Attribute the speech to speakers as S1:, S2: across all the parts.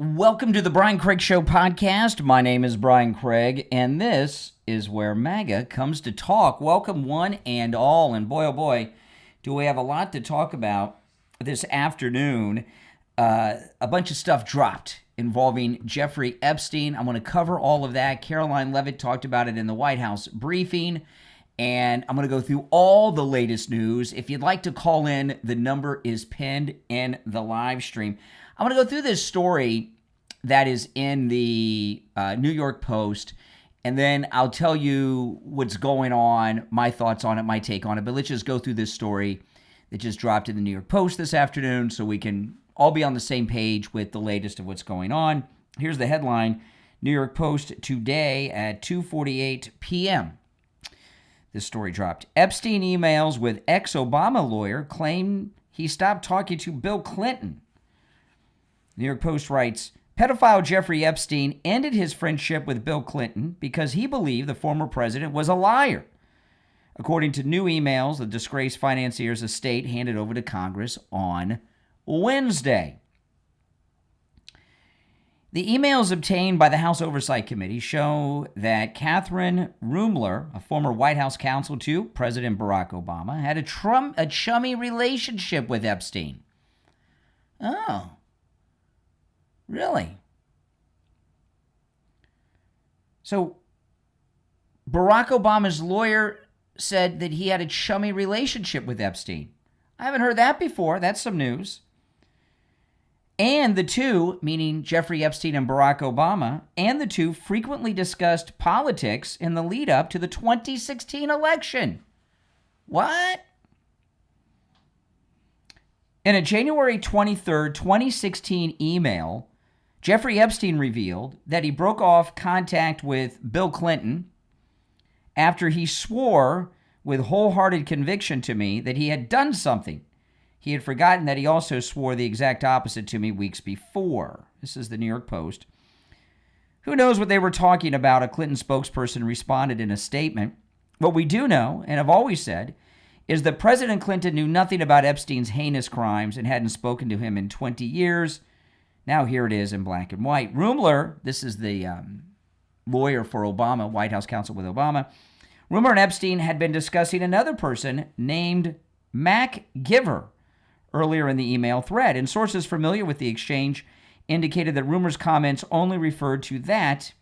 S1: Welcome to the Brian Craig Show podcast. My name is Brian Craig, and this is where MAGA comes to talk. Welcome one and all, and boy, oh boy, do we have a lot to talk about this afternoon. A bunch of stuff dropped involving Jeffrey Epstein. I'm going to cover all of that. Caroline Leavitt talked about it in the White House briefing, and I'm going to go through all the latest news. If you'd like to call in, the number is pinned in the live stream. I'm going to go through this story that is in the New York Post, and then I'll tell you what's going on, my thoughts on it, my take on it. But let's just go through this story that just dropped in the New York Post this afternoon so we can all be on the same page with the latest of what's going on. Here's the headline: New York Post today at 2:48 p.m. This story dropped. Epstein emails with ex-Obama lawyer claim he stopped talking to Bill Clinton. New York Post writes, pedophile Jeffrey Epstein ended his friendship with Bill Clinton because he believed the former president was a liar. According to new emails, the disgraced financier's estate handed over to Congress on Wednesday. The emails obtained by the House Oversight Committee show that Catherine Rumler, a former White House counsel to President Barack Obama, had a chummy relationship with Epstein. Oh. Really? So, Barack Obama's lawyer said that he had a chummy relationship with Epstein. I haven't heard that before. That's some news. And the two, meaning Jeffrey Epstein and Barack Obama, and the two frequently discussed politics in the lead up to the 2016 election. What? In a January 23rd, 2016 email, Jeffrey Epstein revealed that he broke off contact with Bill Clinton after he swore with wholehearted conviction to me that he had done something. He had forgotten that he also swore the exact opposite to me weeks before. This is the New York Post. Who knows what they were talking about? A Clinton spokesperson responded in a statement. What we do know, and have always said, is that President Clinton knew nothing about Epstein's heinous crimes and hadn't spoken to him in 20 years. Now here it is in black and white. Rumler, this is the lawyer for Obama, White House counsel with Obama. Rumler and Epstein had been discussing another person named Mac Giver earlier in the email thread, and sources familiar with the exchange indicated that Rumler's comments only referred to that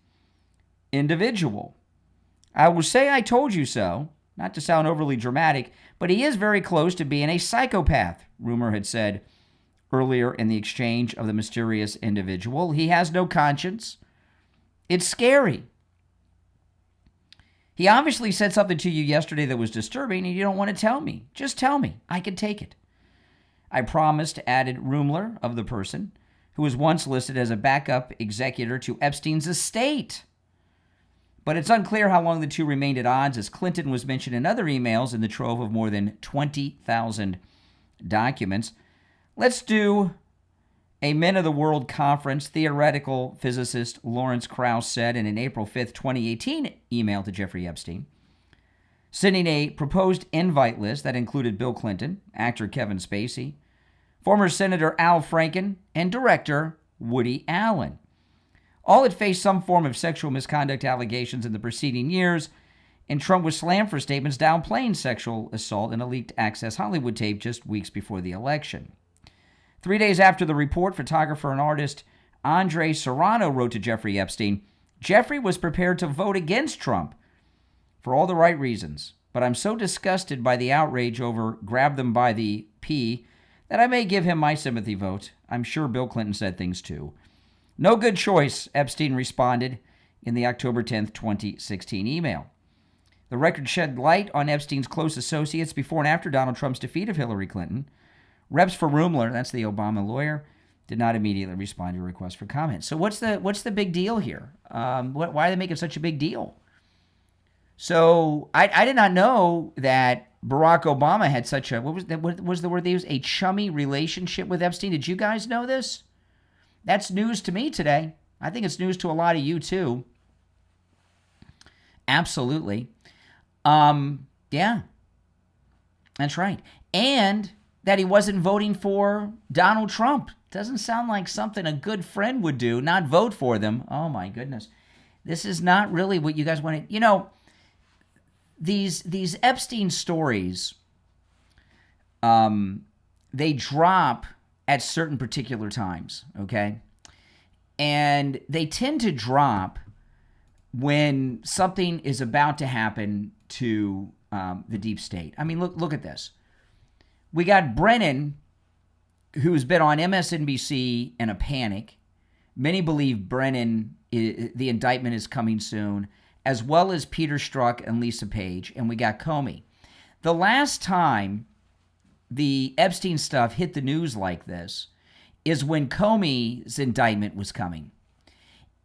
S1: individual. I will say I told you so, not to sound overly dramatic, but he is very close to being a psychopath, Rumler had said earlier in the exchange of the mysterious individual. He has no conscience. It's scary. He obviously said something to you yesterday that was disturbing, and you don't want to tell me. Just tell me. I can take it. I promised, added Rumler, of the person who was once listed as a backup executor to Epstein's estate. But it's unclear how long the two remained at odds, as Clinton was mentioned in other emails in the trove of more than 20,000 documents. Let's do a Men of the World conference. Theoretical physicist Lawrence Krauss said in an April 5th, 2018 email to Jeffrey Epstein, sending a proposed invite list that included Bill Clinton, actor Kevin Spacey, former Senator Al Franken, and director Woody Allen. All had faced some form of sexual misconduct allegations in the preceding years, and Trump was slammed for statements downplaying sexual assault in a leaked Access Hollywood tape just weeks before the election. 3 days after the report, photographer and artist Andre Serrano wrote to Jeffrey Epstein, Jeffrey was prepared to vote against Trump for all the right reasons, but I'm so disgusted by the outrage over grab them by the P that I may give him my sympathy vote. I'm sure Bill Clinton said things too. No good choice, Epstein responded in the October 10th, 2016 email. The record shed light on Epstein's close associates before and after Donald Trump's defeat of Hillary Clinton. Reps for Rumler, that's the Obama lawyer, did not immediately respond to a request for comment. So what's the big deal here? Why are they making such a big deal? So I did not know that Barack Obama had such a, what was the word they used? A chummy relationship with Epstein. Did you guys know this? That's news to me today. I think it's news to a lot of you too. Absolutely. Yeah, that's right. And that he wasn't voting for Donald Trump Doesn't sound like something a good friend would do, not vote for them. Oh, my goodness. This is not really what you guys want to... You know, these Epstein stories, they drop at certain particular times, okay? And they tend to drop when something is about to happen to the deep state. I mean, look at this. We got Brennan, who's been on MSNBC in a panic. Many believe Brennan, the indictment is coming soon, as well as Peter Strzok and Lisa Page. And we got Comey. The last time the Epstein stuff hit the news like this is when Comey's indictment was coming.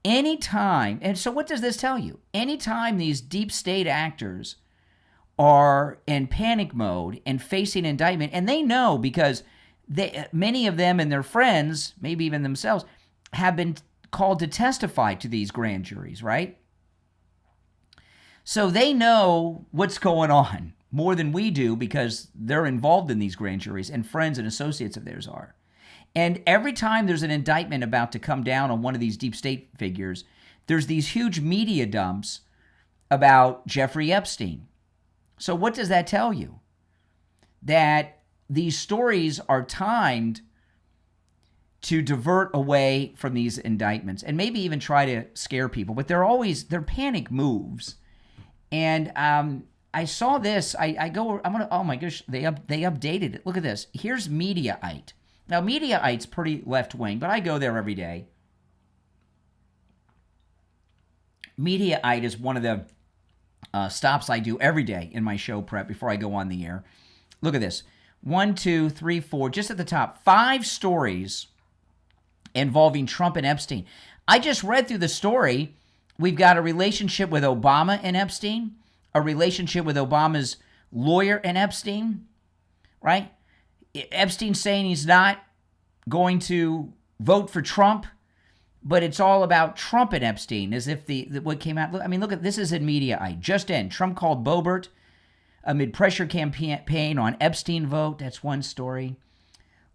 S1: Anytime, and so what does this tell you? Anytime these deep state actors are in panic mode and facing indictment, and they know because many of them and their friends, maybe even themselves, have been called to testify to these grand juries, right? So they know what's going on more than we do because they're involved in these grand juries and friends and associates of theirs are. And every time there's an indictment about to come down on one of these deep state figures, there's these huge media dumps about Jeffrey Epstein. So what does that tell you? That these stories are timed to divert away from these indictments and maybe even try to scare people, but they're panic moves. And I saw this. Oh my gosh, they updated it. Look at this. Here's Mediaite. Now, Mediaite's pretty left-wing, but I go there every day. Mediaite is one of the stops I do every day in my show prep before I go on the air. Look at this. 1, 2, 3, 4, just at the top, 5 stories involving Trump and Epstein. I just read through the story. We've got a relationship with Obama and Epstein, a relationship with Obama's lawyer and Epstein, right? Epstein saying he's not going to vote for Trump, but it's all about Trump and Epstein, as if what came out. I mean, look at this is in Mediaite. Just in, Trump called Boebert amid pressure campaign on Epstein vote. That's one story.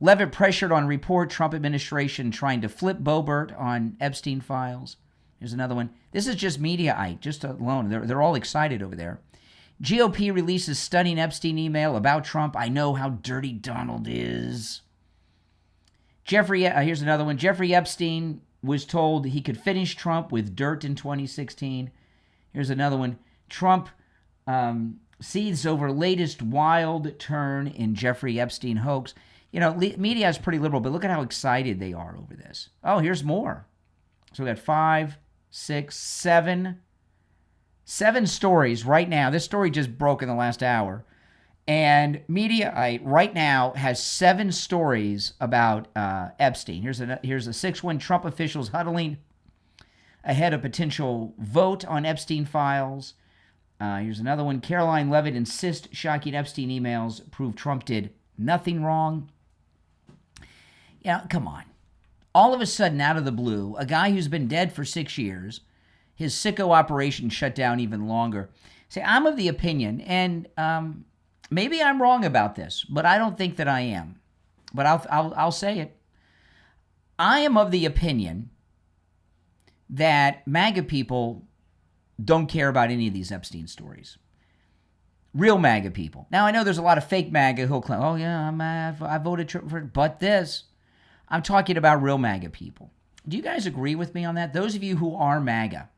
S1: Levitt pressured on report Trump administration trying to flip Boebert on Epstein Files. Here's another one. This is just Mediaite, just alone. They're all excited over there. GOP releases stunning Epstein email about Trump. I know how dirty Donald is. Here's another one. Jeffrey Epstein was told he could finish Trump with dirt in 2016. Here's another one. Trump seethes over latest wild turn in Jeffrey Epstein hoax. You know, media is pretty liberal, but look at how excited they are over this. Oh, here's more. So we got 5, 6, 7 stories right now. This story just broke in the last hour. And Mediaite right now has 7 stories about Epstein. Here's a 6th one. Trump officials huddling ahead of potential vote on Epstein Files. Here's another one. Caroline Levitt insists shocking Epstein emails prove Trump did nothing wrong. Yeah, come on. All of a sudden, out of the blue, a guy who's been dead for 6 years, his sicko operation shut down even longer. See, I'm of the opinion, and maybe I'm wrong about this, but I don't think that I am. But I'll say it. I am of the opinion that MAGA people don't care about any of these Epstein stories. Real MAGA people. Now, I know there's a lot of fake MAGA who'll claim, oh, yeah, I voted for, but this. I'm talking about real MAGA people. Do you guys agree with me on that? Those of you who are MAGA,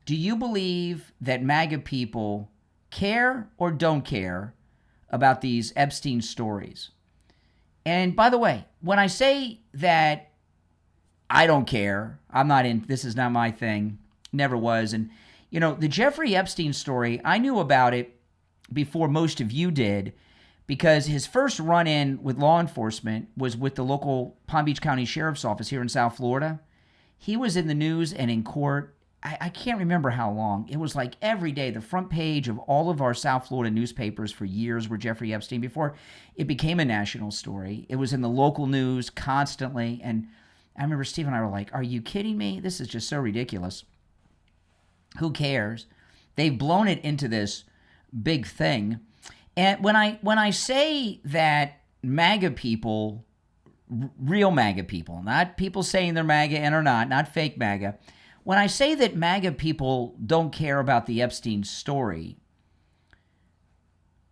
S1: do you believe that MAGA people care or don't care about these Epstein stories? And by the way, when I say that I don't care, this is not my thing, never was. And, you know, the Jeffrey Epstein story, I knew about it before most of you did, because his first run-in with law enforcement was with the local Palm Beach County Sheriff's Office here in South Florida. He was in the news and in court. I can't remember how long. It was like every day, the front page of all of our South Florida newspapers for years were Jeffrey Epstein before it became a national story. It was in the local news constantly. And I remember Steve and I were like, are you kidding me? This is just so ridiculous. Who cares? They've blown it into this big thing. And when I say that MAGA people real MAGA people, not people saying they're MAGA and are not fake MAGA. When I say that MAGA people don't care about the Epstein story,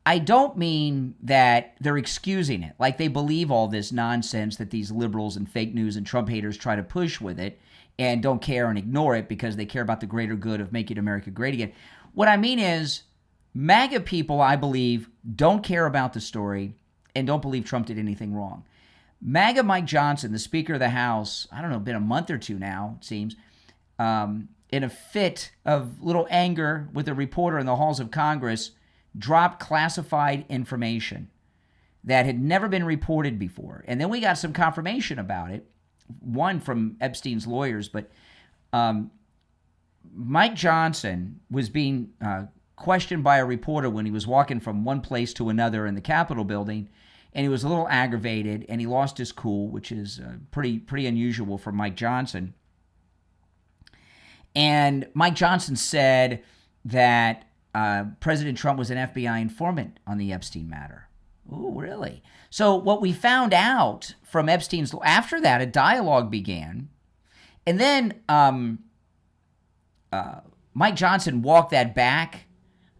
S1: I don't mean that they're excusing it, like they believe all this nonsense that these liberals and fake news and Trump haters try to push with it and don't care and ignore it because they care about the greater good of making America great again. What I mean is MAGA people, I believe, don't care about the story and don't believe Trump did anything wrong. MAGA Mike Johnson, the Speaker of the House, I don't know, been a month or two now, it seems, in a fit of little anger with a reporter in the halls of Congress, dropped classified information that had never been reported before. And then we got some confirmation about it, one from Epstein's lawyers, but Mike Johnson was being questioned by a reporter when he was walking from one place to another in the Capitol building, and he was a little aggravated, and he lost his cool, which is pretty unusual for Mike Johnson. And Mike Johnson said that President Trump was an FBI informant on the Epstein matter. Oh, really? So what we found out from Epstein's, after that, a dialogue began, and then Mike Johnson walked that back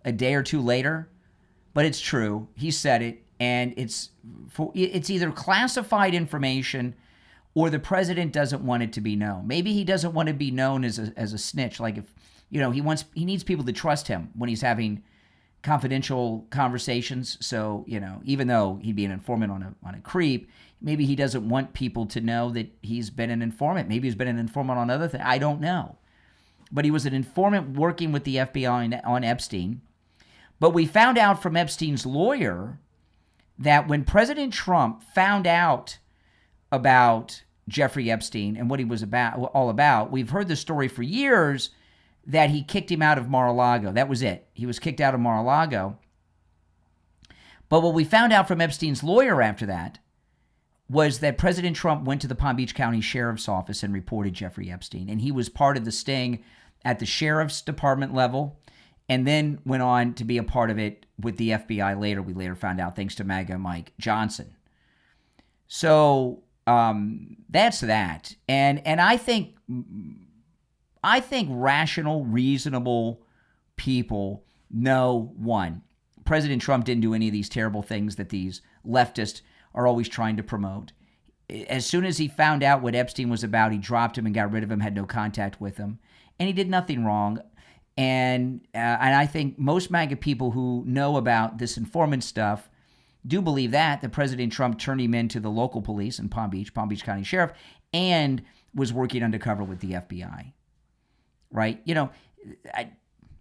S1: a day or two later, but it's true. He said it, and it's either classified information or the president doesn't want it to be known. Maybe he doesn't want to be known as a snitch. Like if, he needs people to trust him when he's having confidential conversations. So, even though he'd be an informant on a creep, maybe he doesn't want people to know that he's been an informant. Maybe he's been an informant on other things. I don't know. But he was an informant working with the FBI on Epstein. But we found out from Epstein's lawyer that when President Trump found out about Jeffrey Epstein and what he was all about, we've heard the story for years that he kicked him out of Mar-a-Lago. That was it. He was kicked out of Mar-a-Lago. But what we found out from Epstein's lawyer after that was that President Trump went to the Palm Beach County Sheriff's Office and reported Jeffrey Epstein. And he was part of the sting at the Sheriff's Department level and then went on to be a part of it with the FBI later. We later found out, thanks to MAGA Mike Johnson. So that's that. And I think rational, reasonable people know, one, President Trump didn't do any of these terrible things that these leftists are always trying to promote. As soon as he found out what Epstein was about, he dropped him and got rid of him, had no contact with him. And he did nothing wrong. And I think most MAGA people who know about this informant stuff do believe that President Trump turned him into the local police in Palm Beach County Sheriff, and was working undercover with the FBI. Right?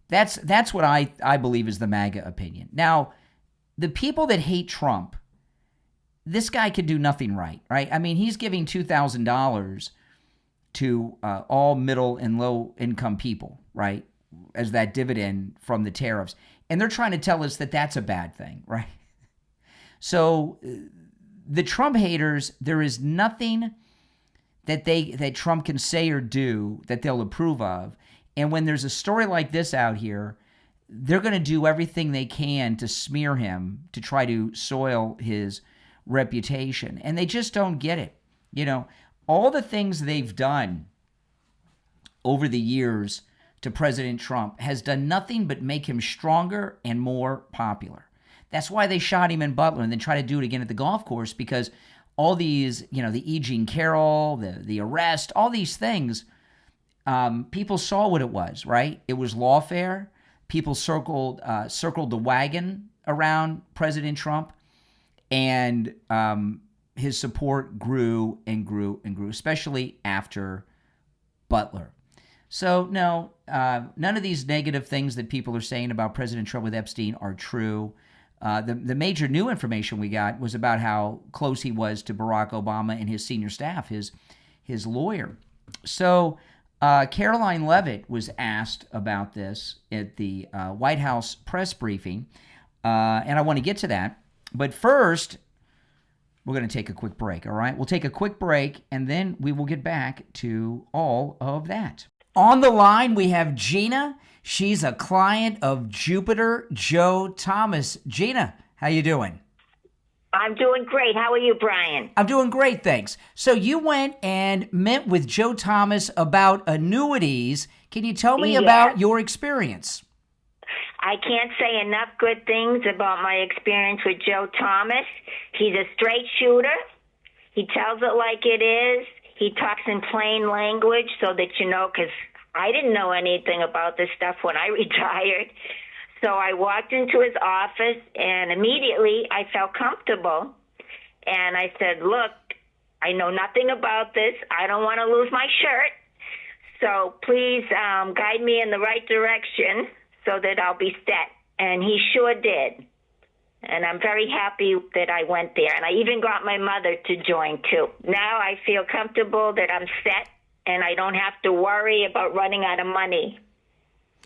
S1: That's what I believe is the MAGA opinion. Now, the people that hate Trump, this guy could do nothing right? I mean, he's giving $2,000 to all middle and low income people, right, as that dividend from the tariffs. And they're trying to tell us that that's a bad thing, right? So the Trump haters, there is nothing that Trump can say or do that they'll approve of. And when there's a story like this out here, they're going to do everything they can to smear him, to try to soil his reputation. And they just don't get it. All the things they've done over the years to President Trump has done nothing but make him stronger and more popular. That's why they shot him in Butler and then try to do it again at the golf course, because all these, the E. Jean Carroll, the arrest, all these things, people saw what it was, right? It was lawfare. People circled the wagon around President Trump, and his support grew and grew and grew, especially after Butler. So no, none of these negative things that people are saying about President Trump with Epstein are true. The major new information we got was about how close he was to Barack Obama and his senior staff, his lawyer. So Caroline Leavitt was asked about this at the White House press briefing, and I want to get to that. But first, we're going to take a quick break, all right? We'll take a quick break, and then we will get back to all of that. On the line, we have Gina. She's a client of Jupiter Joe Thomas. Gina, how you doing?
S2: I'm doing great. How are you, Brian?
S1: I'm doing great, thanks. So you went and met with Joe Thomas about annuities. Can you tell me about your experience?
S2: I can't say enough good things about my experience with Joe Thomas. He's a straight shooter. He tells it like it is. He talks in plain language so that you know, because I didn't know anything about this stuff when I retired. So I walked into his office, and immediately I felt comfortable. And I said, look, I know nothing about this. I don't want to lose my shirt. So please guide me in the right direction so that I'll be set. And he sure did. And I'm very happy that I went there. And I even got my mother to join, too. Now I feel comfortable that I'm set, and I don't have to worry about running out of money.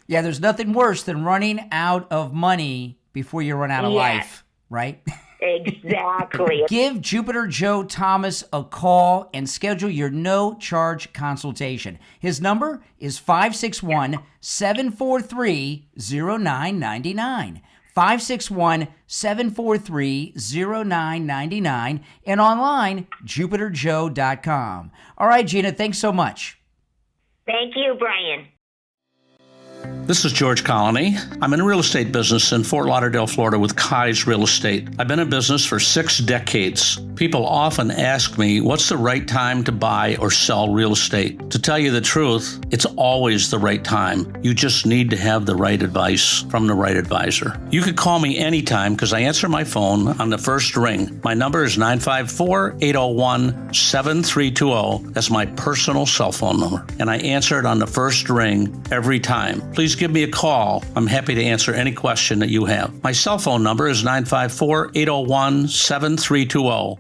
S1: Yeah, there's nothing worse than running out of money before you run out of life, right?
S2: Exactly.
S1: Give Jupiter Joe Thomas a call and schedule your no-charge consultation. His number is 561-743-0999. 561-743-0999 and online, jupiterjoe.com. All right, Gina, thanks so much.
S2: Thank you, Brian.
S3: This is George Colony. I'm in the real estate business in Fort Lauderdale, Florida with Kai's Real Estate. I've been in business for 6 decades. People often ask me, what's the right time to buy or sell real estate? To tell you the truth, it's always the right time. You just need to have the right advice from the right advisor. You can call me anytime because I answer my phone on the first ring. My number is 954-801-7320. That's my personal cell phone number. And I answer it on the first ring every time. Please give me a call. I'm happy to answer any question that you have. My cell phone number is 954-801-7320.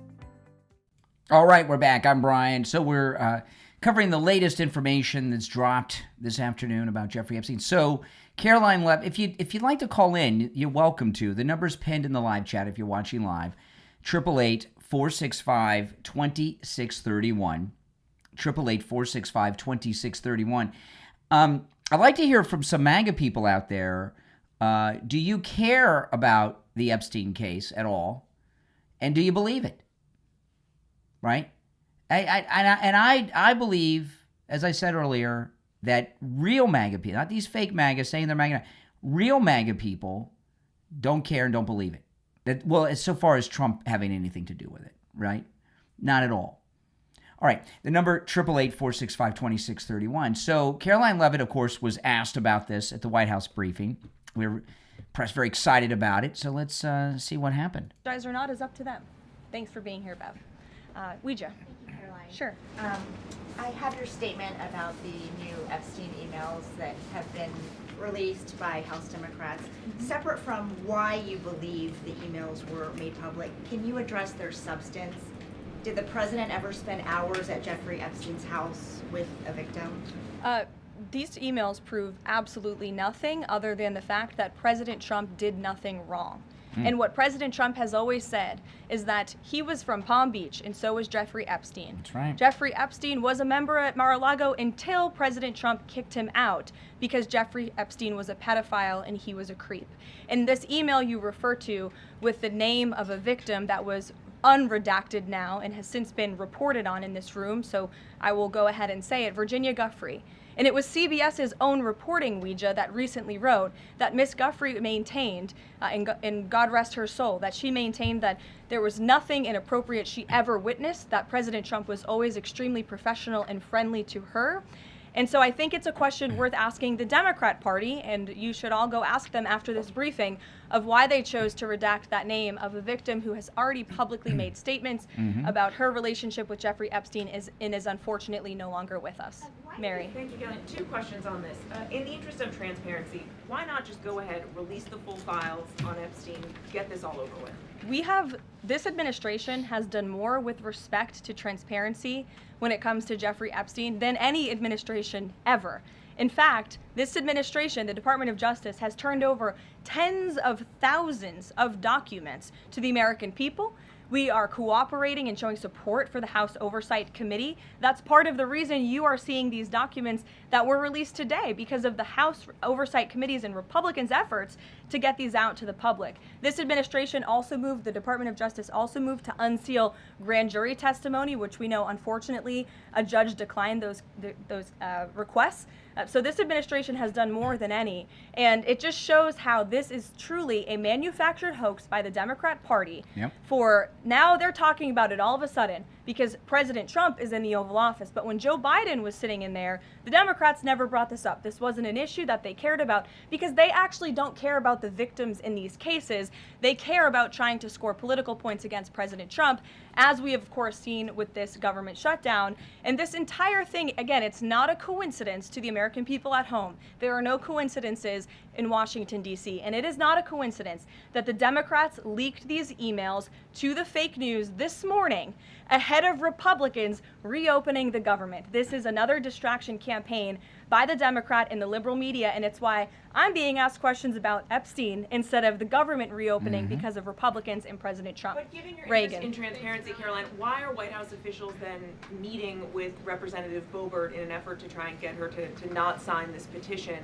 S1: All right, we're back. I'm Brian. So we're covering the latest information that's dropped this afternoon about Jeffrey Epstein. So Caroline Lev, if you'd like to call in, you're welcome to. The number's pinned in the live chat if you're watching live. 888-465-2631. 888-465-2631. I'd like to hear from some MAGA people out there. Do you care about the Epstein case at all? And do you believe it? Right? I believe, as I said earlier, that real MAGA people, not these fake MAGA saying they're MAGA, real MAGA people don't care and don't believe it. Well, as so far as Trump having anything to do with it, right? Not at all. All right, the number 888-465-2631. So Caroline Levitt, of course, was asked about this at the White House briefing. We were very excited about it. So let's see what happened.
S4: Guys or not is up to them. Thanks for being here, Bev. Ouija.
S5: Thank you, Caroline.
S4: Sure.
S5: I have your statement about the new Epstein emails that have been released by House Democrats. Mm-hmm. Separate from why you believe the emails were made public, can you address their substance? Did the president ever spend hours at Jeffrey Epstein's house with a victim?
S4: These emails prove absolutely nothing other than the fact that President Trump did nothing wrong. And what President Trump has always said is that he was from Palm Beach, and so was Jeffrey Epstein.
S1: That's right.
S4: Jeffrey Epstein was a member at Mar-a-Lago until President Trump kicked him out because Jeffrey Epstein was a pedophile and he was a creep. And this email you refer to with the name of a victim that was unredacted now and has since been reported on in this room, so I will go ahead and say it, Virginia Giuffre. And it was CBS's own reporting, Ouija, that recently wrote that Miss Giuffre maintained, and God rest her soul, that she maintained that there was nothing inappropriate she ever witnessed, that President Trump was always extremely professional and friendly to her. And so I think it's a question worth asking the Democrat Party, and you should all go ask them after this briefing, of why they chose to redact that name of a victim who has already publicly made statements about her relationship with Jeffrey Epstein and is unfortunately no longer with us. Mary.
S6: Thank you, Caroline. 2 questions on this. In the interest of transparency, why not just go ahead, release the full files on Epstein, get this all over with?
S4: This administration has done more with respect to transparency when it comes to Jeffrey Epstein than any administration ever. In fact, this administration, the Department of Justice, has turned over tens of thousands of documents to the American people. We are cooperating and showing support for the House Oversight Committee. That's part of the reason you are seeing these documents that were released today, because of the House Oversight Committee's and Republicans' efforts to get these out to the public. This administration also moved, the Department of Justice also moved to unseal grand jury testimony, which we know, unfortunately, a judge declined those requests. So this administration has done more than any, and it just shows how this is truly a manufactured hoax by the Democrat Party.
S1: Yep.
S4: For now they're talking about it all of a sudden because President Trump is in the Oval Office, but when Joe Biden was sitting in there, the Democrats never brought this up. This wasn't an issue that they cared about because they actually don't care about the victims in these cases. They care about trying to score political points against President Trump, as we have, of course, seen with this government shutdown. And this entire thing, again, it's not a coincidence to the American people at home. There are no coincidences in Washington, D.C., and it is not a coincidence that the Democrats leaked these emails to the fake news this morning ahead of Republicans reopening the government. This is another distraction campaign by the Democrat and the liberal media, and it's why I'm being asked questions about Epstein instead of the government reopening because of Republicans and President Trump.
S6: But given your
S4: Reagan.
S6: interest in transparency, Caroline, why are White House officials then meeting with Representative Boebert in an effort to try and get her to not sign this petition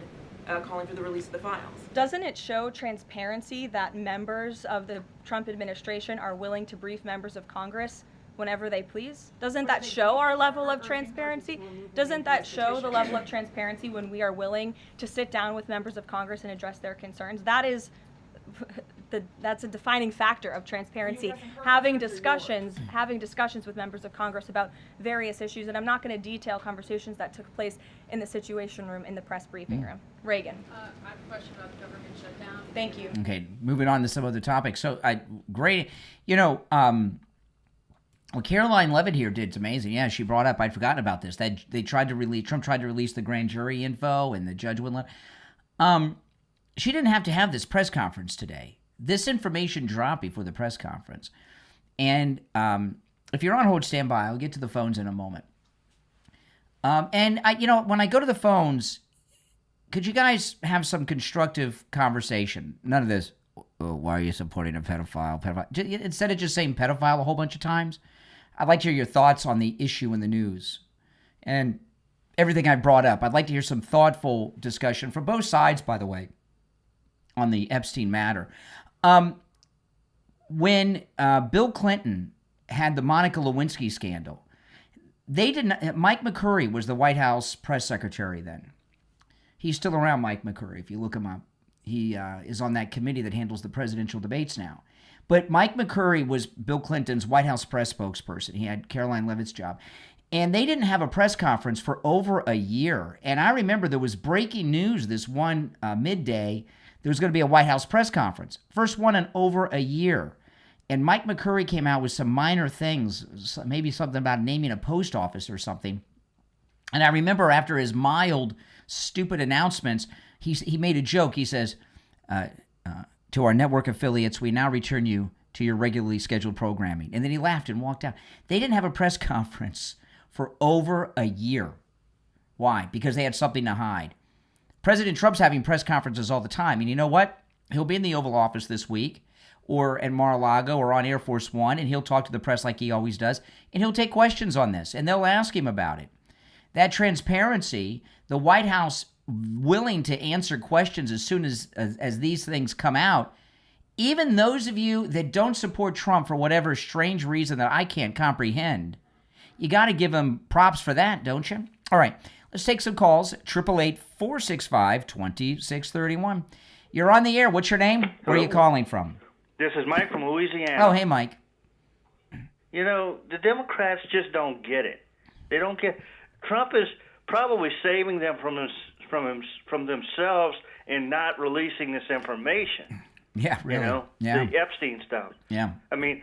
S6: calling for the release of the files?
S4: Doesn't it show transparency that members of the Trump administration are willing to brief members of Congress whenever they please? Doesn't that show our level of transparency? Doesn't that show the level of transparency when we are willing to sit down with members of Congress and address their concerns? That is that's a defining factor of transparency, having discussions with members of Congress about various issues. And I'm not going to detail conversations that took place in the Situation Room in the press briefing room. Reagan.
S7: I have a question about the government shutdown.
S4: Thank you.
S1: Okay, moving on to some other topics. So, great. What Caroline Levitt here did, it's amazing. Yeah, she brought up, I'd forgotten about this, that Trump tried to release the grand jury info and the judge wouldn't let. She didn't have to have this press conference today. This information dropped before the press conference. And if you're on hold, stand by. I'll get to the phones in a moment. When I go to the phones, could you guys have some constructive conversation? None of this, why are you supporting a pedophile? Instead of just saying pedophile a whole bunch of times, I'd like to hear your thoughts on the issue in the news and everything I brought up. I'd like to hear some thoughtful discussion from both sides, by the way, on the Epstein matter. When Bill Clinton had the Monica Lewinsky scandal, Mike McCurry was the White House press secretary then. He's still around, Mike McCurry, if you look him up. He is on that committee that handles the presidential debates now. But Mike McCurry was Bill Clinton's White House press spokesperson. He had Caroline Levitt's job. And they didn't have a press conference for over a year. And I remember there was breaking news this one midday. There was going to be a White House press conference. First one in over a year. And Mike McCurry came out with some minor things, maybe something about naming a post office or something. And I remember after his mild, stupid announcements, he made a joke. He says, to our network affiliates, we now return you to your regularly scheduled programming. And then he laughed and walked out. They didn't have a press conference for over a year. Why? Because they had something to hide. President Trump's having press conferences all the time. And you know what? He'll be in the Oval Office this week or at Mar-a-Lago or on Air Force One, and he'll talk to the press like he always does, and he'll take questions on this, and they'll ask him about it. That transparency, the White House willing to answer questions as soon as these things come out, even those of you that don't support Trump for whatever strange reason that I can't comprehend, you got to give him props for that, don't you? All right, let's take some calls. 888-465-2631. You're on the air. What's your name? Where are you calling from?
S8: This is Mike from Louisiana.
S1: Oh, hey, Mike.
S8: You know, the Democrats just don't get it. They don't get. Trump is probably saving them from themselves and not releasing this information.
S1: Yeah, really.
S8: You know,
S1: yeah.
S8: The Epstein stuff.
S1: Yeah.
S8: I mean,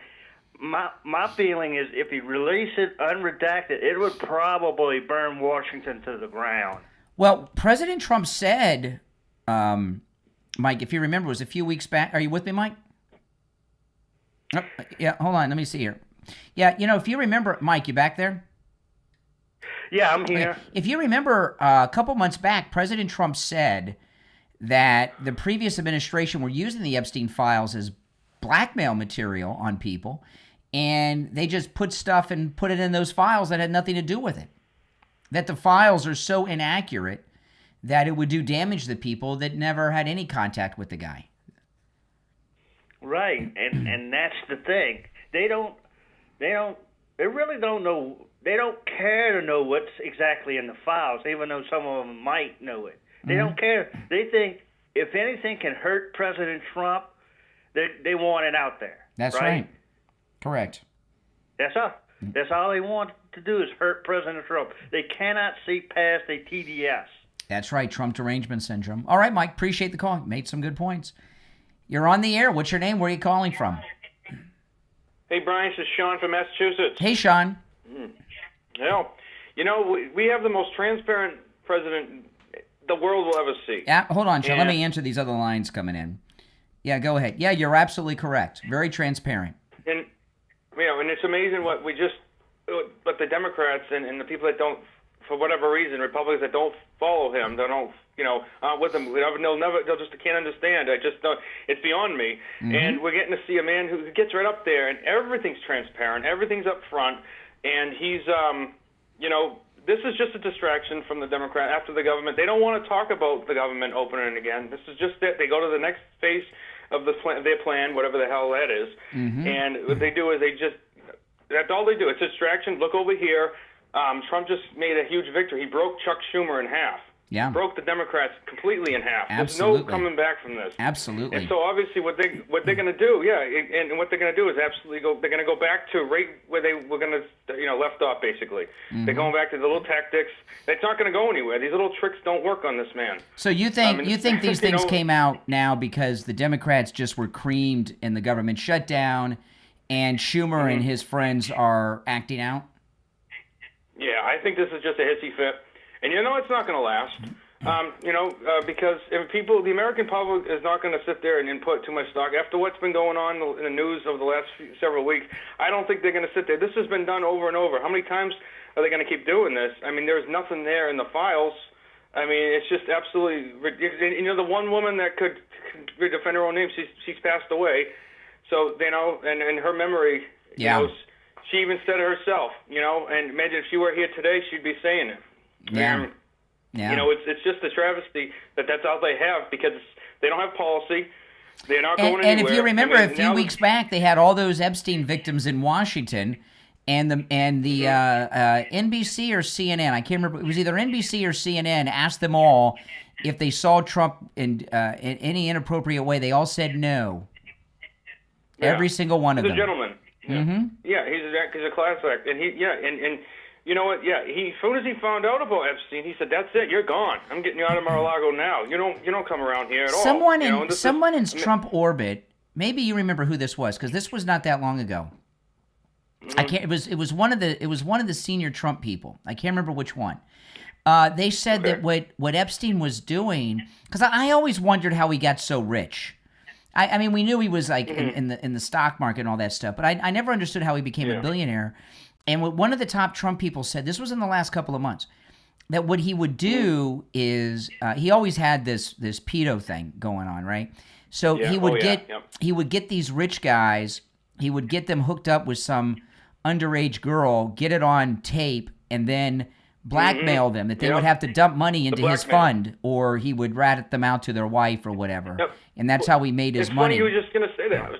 S8: my feeling is if he released it unredacted, it would probably burn Washington to the ground.
S1: Well, President Trump said, Mike, if you remember, it was a few weeks back. Are you with me, Mike? Oh, yeah, hold on. Let me see here. Yeah, you know, if you remember, Mike, you back there?
S8: Yeah, I'm here.
S1: Okay. If you remember, a couple months back, President Trump said that the previous administration were using the Epstein Files as blackmail material on people, and they just put stuff and put it in those files that had nothing to do with it. That the files are so inaccurate that it would do damage to people that never had any contact with the guy.
S8: Right, and that's the thing. They really don't know. They don't care to know what's exactly in the files, even though some of them might know it. They don't care. They think if anything can hurt President Trump, they want it out there.
S1: That's right. Correct.
S8: That's all. That's all they want to do is hurt President Trump. They cannot see past a TDS.
S1: That's right, Trump derangement syndrome. All right, Mike, appreciate the call. Made some good points. You're on the air. What's your name? Where are you calling from?
S9: Hey, Brian, this is Sean from Massachusetts.
S1: Hey, Sean.
S9: Well, we have the most transparent president the world will ever see.
S1: Yeah, hold on, Sean. Let me answer these other lines coming in. Yeah, go ahead. Yeah, you're absolutely correct. Very transparent.
S9: And and it's amazing what the Democrats and the people that don't, for whatever reason, Republicans that don't follow him, they don't, with him, they'll just can't understand. I just don't. It's beyond me. And we're getting to see a man who gets right up there, and everything's transparent, everything's up front, and he's, this is just a distraction from the Democrat after the government. They don't want to talk about the government opening again. This is just it. They go to the next phase of their plan, whatever the hell that is, and what they do is that's all they do. It's a distraction. Look over here. Trump just made a huge victory. He broke Chuck Schumer in half.
S1: Yeah.
S9: Broke the Democrats completely in half.
S1: Absolutely.
S9: There's no coming back from this.
S1: Absolutely.
S9: And so obviously what they're going to do, and what they're going to do is absolutely they're going to go back to right where they were going to, left off basically. They're going back to the little tactics. It's not going to go anywhere. These little tricks don't work on this man.
S1: So you think these things came out now because the Democrats just were creamed in the government shutdown, and Schumer and his friends are acting out?
S9: Yeah, I think this is just a hissy fit. And it's not going to last, because the American public is not going to sit there and put too much stock. After what's been going on in the news over the last several weeks, I don't think they're going to sit there. This has been done over and over. How many times are they going to keep doing this? I mean, there's nothing there in the files. I mean, it's just absolutely ridiculous. And, the one woman that could defend her own name, she's passed away. So, and her memory, she even said it herself, and imagine if she were here today, she'd be saying it.
S1: Yeah.
S9: It's just a travesty that's all they have because they don't have policy. They're not going anywhere.
S1: And if you remember, a few weeks back, they had all those Epstein victims in Washington, and the NBC or CNN, I can't remember, it was either NBC or CNN, asked them all if they saw Trump in any inappropriate way. They all said no. Yeah. Every single one of them.
S9: He's a gentleman. Yeah, he's a class act, and and you know what? Yeah, as soon as he found out about Epstein, he said, "That's it. You're gone. I'm getting you out of Mar-a-Lago now. You don't come around here at all."
S1: Someone in Trump orbit. Maybe you remember who this was because this was not that long ago. I can't. It was one of the senior Trump people. I can't remember which one. They said that what Epstein was doing, because I always wondered how he got so rich. I mean, we knew he was like in the stock market and all that stuff, but I never understood how he became a billionaire. And what one of the top Trump people said, this was in the last couple of months, that what he would do is he always had this pedo thing going on, right? So he would get these rich guys, he would get them hooked up with some underage girl, get it on tape, and then blackmail them that they would have to dump money into his fund, or he would rat them out to their wife or whatever. Yep. And that's how he made his money.
S9: Funny, you were just going to say that.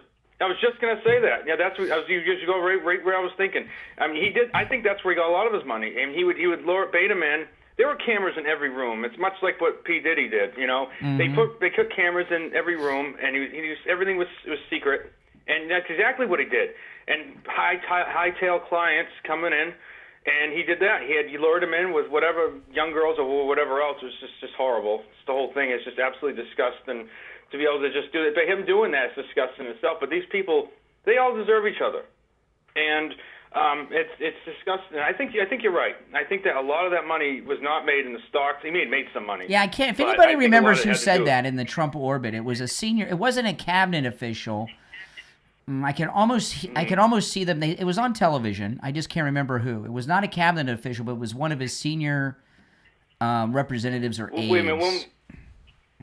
S9: I was just going to say that. Yeah, that's what you just go right where I was thinking. I mean, he did. I think that's where he got a lot of his money. And he would bait him in. There were cameras in every room. It's much like what P. Diddy did. They put cameras in every room, and everything was secret. And that's exactly what he did. And hightail clients coming in. And he did that. He lured him in with whatever young girls or whatever else. It was just horrible. The whole thing is just absolutely disgusting. To be able to just do it, but him doing that is disgusting itself. But these people, they all deserve each other, and it's disgusting. I think you're right. I think that a lot of that money was not made in the stocks. He made some money.
S1: Yeah, I can't. If anybody remembers who said that in the Trump orbit, it was a senior. It wasn't a cabinet official. I can almost see them. It was on television. I just can't remember who. It was not a cabinet official, but it was one of his senior representatives or aides.
S9: Wait a minute.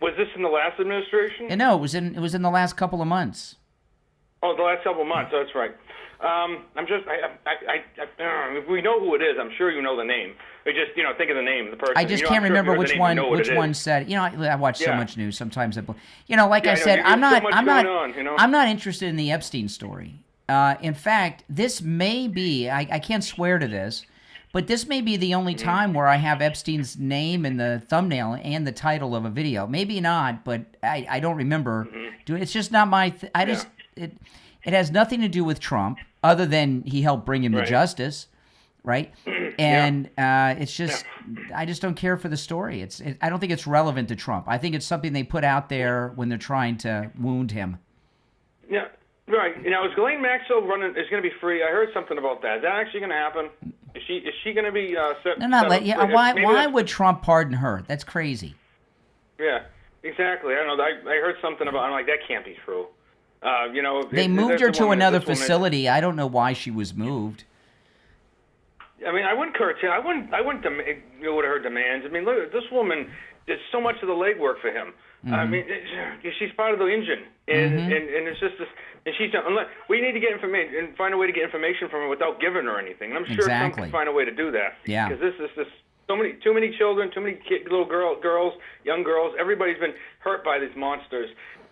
S9: Was this in the last administration?
S1: No, it was in the last couple of months.
S9: Oh, the last couple of months. That's right. I'm just, if we know who it is, I'm sure you know the name. We just, think of the name of the person.
S1: I just can't remember which one said. I watch so much news sometimes. Like I said, I'm not interested in the Epstein story. In fact, this may be, I can't swear to this, but this may be the only time where I have Epstein's name in the thumbnail and the title of a video. Maybe not, but I don't remember doing. It's just not my. It has nothing to do with Trump, other than he helped bring him to justice, right? And it's just, I just don't care for the story. I don't think it's relevant to Trump. I think it's something they put out there when they're trying to wound him.
S9: Yeah. Right. Is Ghislaine Maxwell is going to be free? I heard something about that. Is that actually going to happen? Is she going to be set?
S1: No, not let. Yeah. Why would Trump pardon her? That's crazy.
S9: Yeah. Exactly. I don't know. I heard something about. I'm like, that can't be true.
S1: They moved her to another facility. I don't know why she was moved.
S9: I mean, I wouldn't curtail. I wouldn't go to her demands. I mean, look, this woman did so much of the legwork for him. I mean, she's part of the engine, and it's just this. And we need to get information and find a way to get information from her without giving her anything. And I'm sure Trump can find a way to do that. Yeah. Because this is just too many children, too many little girls, young girls. Everybody's been hurt by these monsters,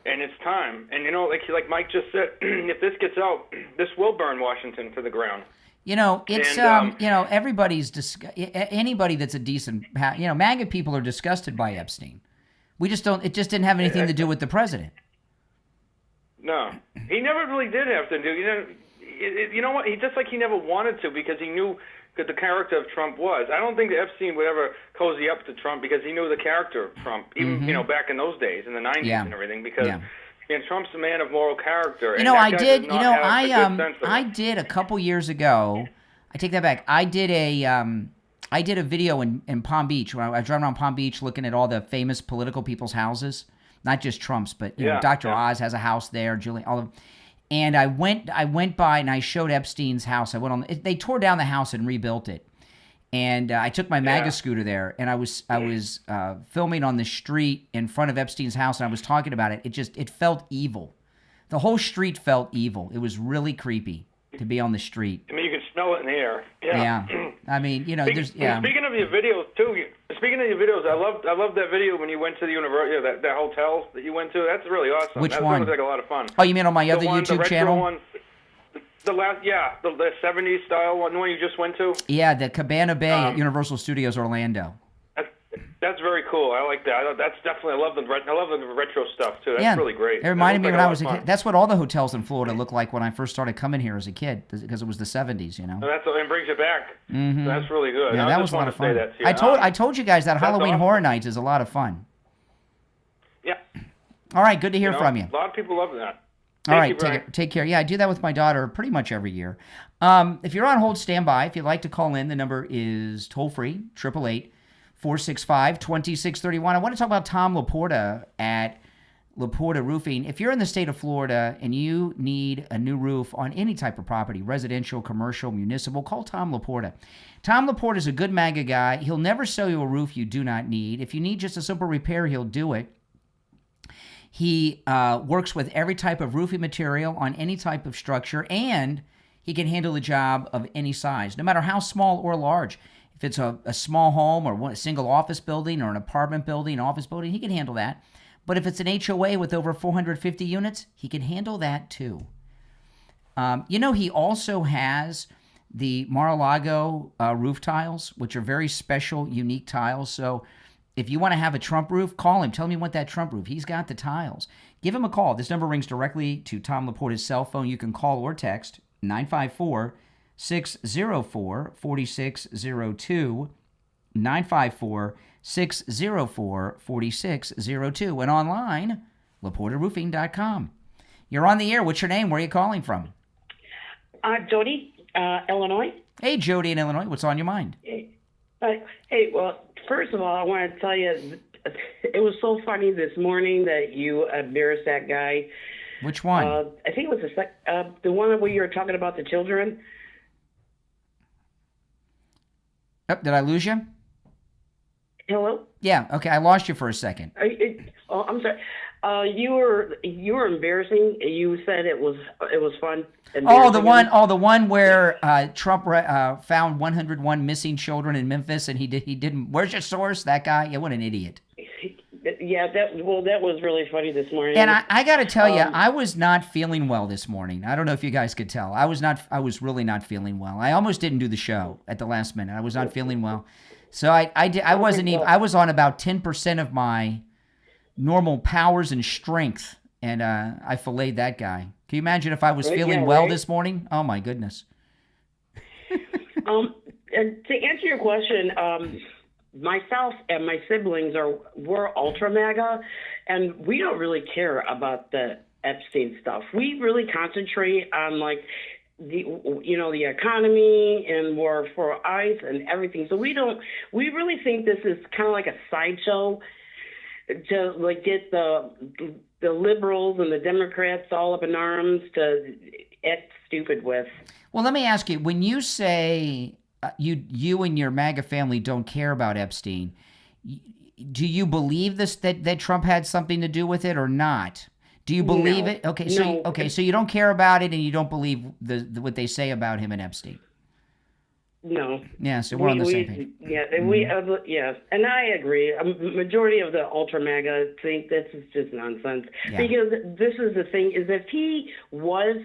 S9: and it's time. And like Mike just said, if this gets out, this will burn Washington to the ground.
S1: It's everybody's anybody that's a decent, MAGA people are disgusted by Epstein. We just don't. It just didn't have anything to do with the president.
S9: No, he never really did have to do. You know what? He just like he never wanted to because he knew what the character of Trump was. I don't think Epstein would ever cozy up to Trump because he knew the character of Trump, even back in those days in the 90s and everything. Because Trump's a man of moral character.
S1: I did a couple years ago. I take that back. I did a video in Palm Beach when I was driving around Palm Beach looking at all the famous political people's houses. Not just Trump's, but Dr. Oz has a house there. Julian, all of them. And I went by and I showed Epstein's house. They tore down the house and rebuilt it. And I took my MAGA scooter there, and I was filming on the street in front of Epstein's house, and I was talking about it. It felt evil. The whole street felt evil. It was really creepy to be on the street.
S9: I mean, you can smell it in the air.
S1: Yeah. I mean,
S9: Speaking of your videos too. I love that video when you went to the university, that hotel that you went to. That's really awesome.
S1: Which
S9: that
S1: one?
S9: Sounds like a lot of fun.
S1: Oh, you mean on my other YouTube channel?
S9: One, the 70s style one, the one you just went to.
S1: Yeah, the Cabana Bay at Universal Studios Orlando.
S9: That's very cool. I like that. That's definitely. I love the retro stuff too. That's really great.
S1: It reminded me when I was a kid. That's what all the hotels in Florida looked like when I first started coming here as a kid, because it was the 70s.
S9: It brings it back. Mm-hmm. That's really good.
S1: Yeah, that was a lot of fun. I told you guys that Halloween Horror Nights is a lot of fun.
S9: Yeah.
S1: All right, good to hear from you.
S9: A lot of people love that.
S1: All right, take care. Yeah, I do that with my daughter pretty much every year. If you're on hold, stand by. If you'd like to call in, the number is toll-free, 888-465-2631. I want to talk about Tom Laporta at Laporta Roofing. If you're in the state of Florida and you need a new roof on any type of property, residential, commercial, municipal, call Tom Laporta. Tom Laporta is a good MAGA guy. He'll never sell you a roof you do not need. If you need just a simple repair, he'll do it. He works with every type of roofing material on any type of structure, and he can handle the job of any size, no matter how small or large. If it's a small home or a single office building or an apartment building, office building, he can handle that. But if it's an HOA with over 450 units, he can handle that too. He also has the Mar-a-Lago roof tiles, which are very special, unique tiles. So if you want to have a Trump roof, call him. Tell him you want that Trump roof. He's got the tiles. Give him a call. This number rings directly to Tom Laporta's cell phone. You can call or text 954-604-4602, 954-604-4602, and online, LaportaRoofing.com. You're on the air. What's your name? Where are you calling from?
S10: Jody, Illinois.
S1: Hey, Jody in Illinois. What's on your mind?
S10: Hey, well, first of all, I want to tell you, it was so funny this morning that you embarrassed that guy.
S1: Which one?
S10: I think it was the one where you were talking about the children.
S1: Oh, did I lose you?
S10: Hello?
S1: Yeah, okay, I lost you for a second.
S10: I'm sorry. You were embarrassing. You said it was fun.
S1: Oh, the one where Trump found 101 missing children in Memphis, and he didn't. Where's your source? That guy? Yeah, what an idiot.
S10: Yeah, that was really funny this morning.
S1: And I got to tell you, I was not feeling well this morning. I don't know if you guys could tell. I was really not feeling well. I almost didn't do the show at the last minute. I was not feeling well. So I wasn't even. I was on about 10% of my normal powers and strength, and I filleted that guy. Can you imagine if I was feeling well this morning? Oh my goodness.
S10: And to answer your question, myself and my siblings were ultra MAGA, and we don't really care about the Epstein stuff. We really concentrate on like the economy and war for ICE and everything. So we really think this is kind of like a sideshow to like get the liberals and the Democrats all up in arms to act stupid with.
S1: Well, let me ask you, when you say you and your MAGA family don't care about Epstein, do you believe this that Trump had something to do with it or not? Do you believe it? Okay, so you don't care about it and you don't believe what they say about him and Epstein.
S10: No.
S1: Yeah, so we're on the same page.
S10: Yeah, and I agree. A majority of the ultra MAGA think this is just nonsense. Yeah. Because this is the thing, is if he was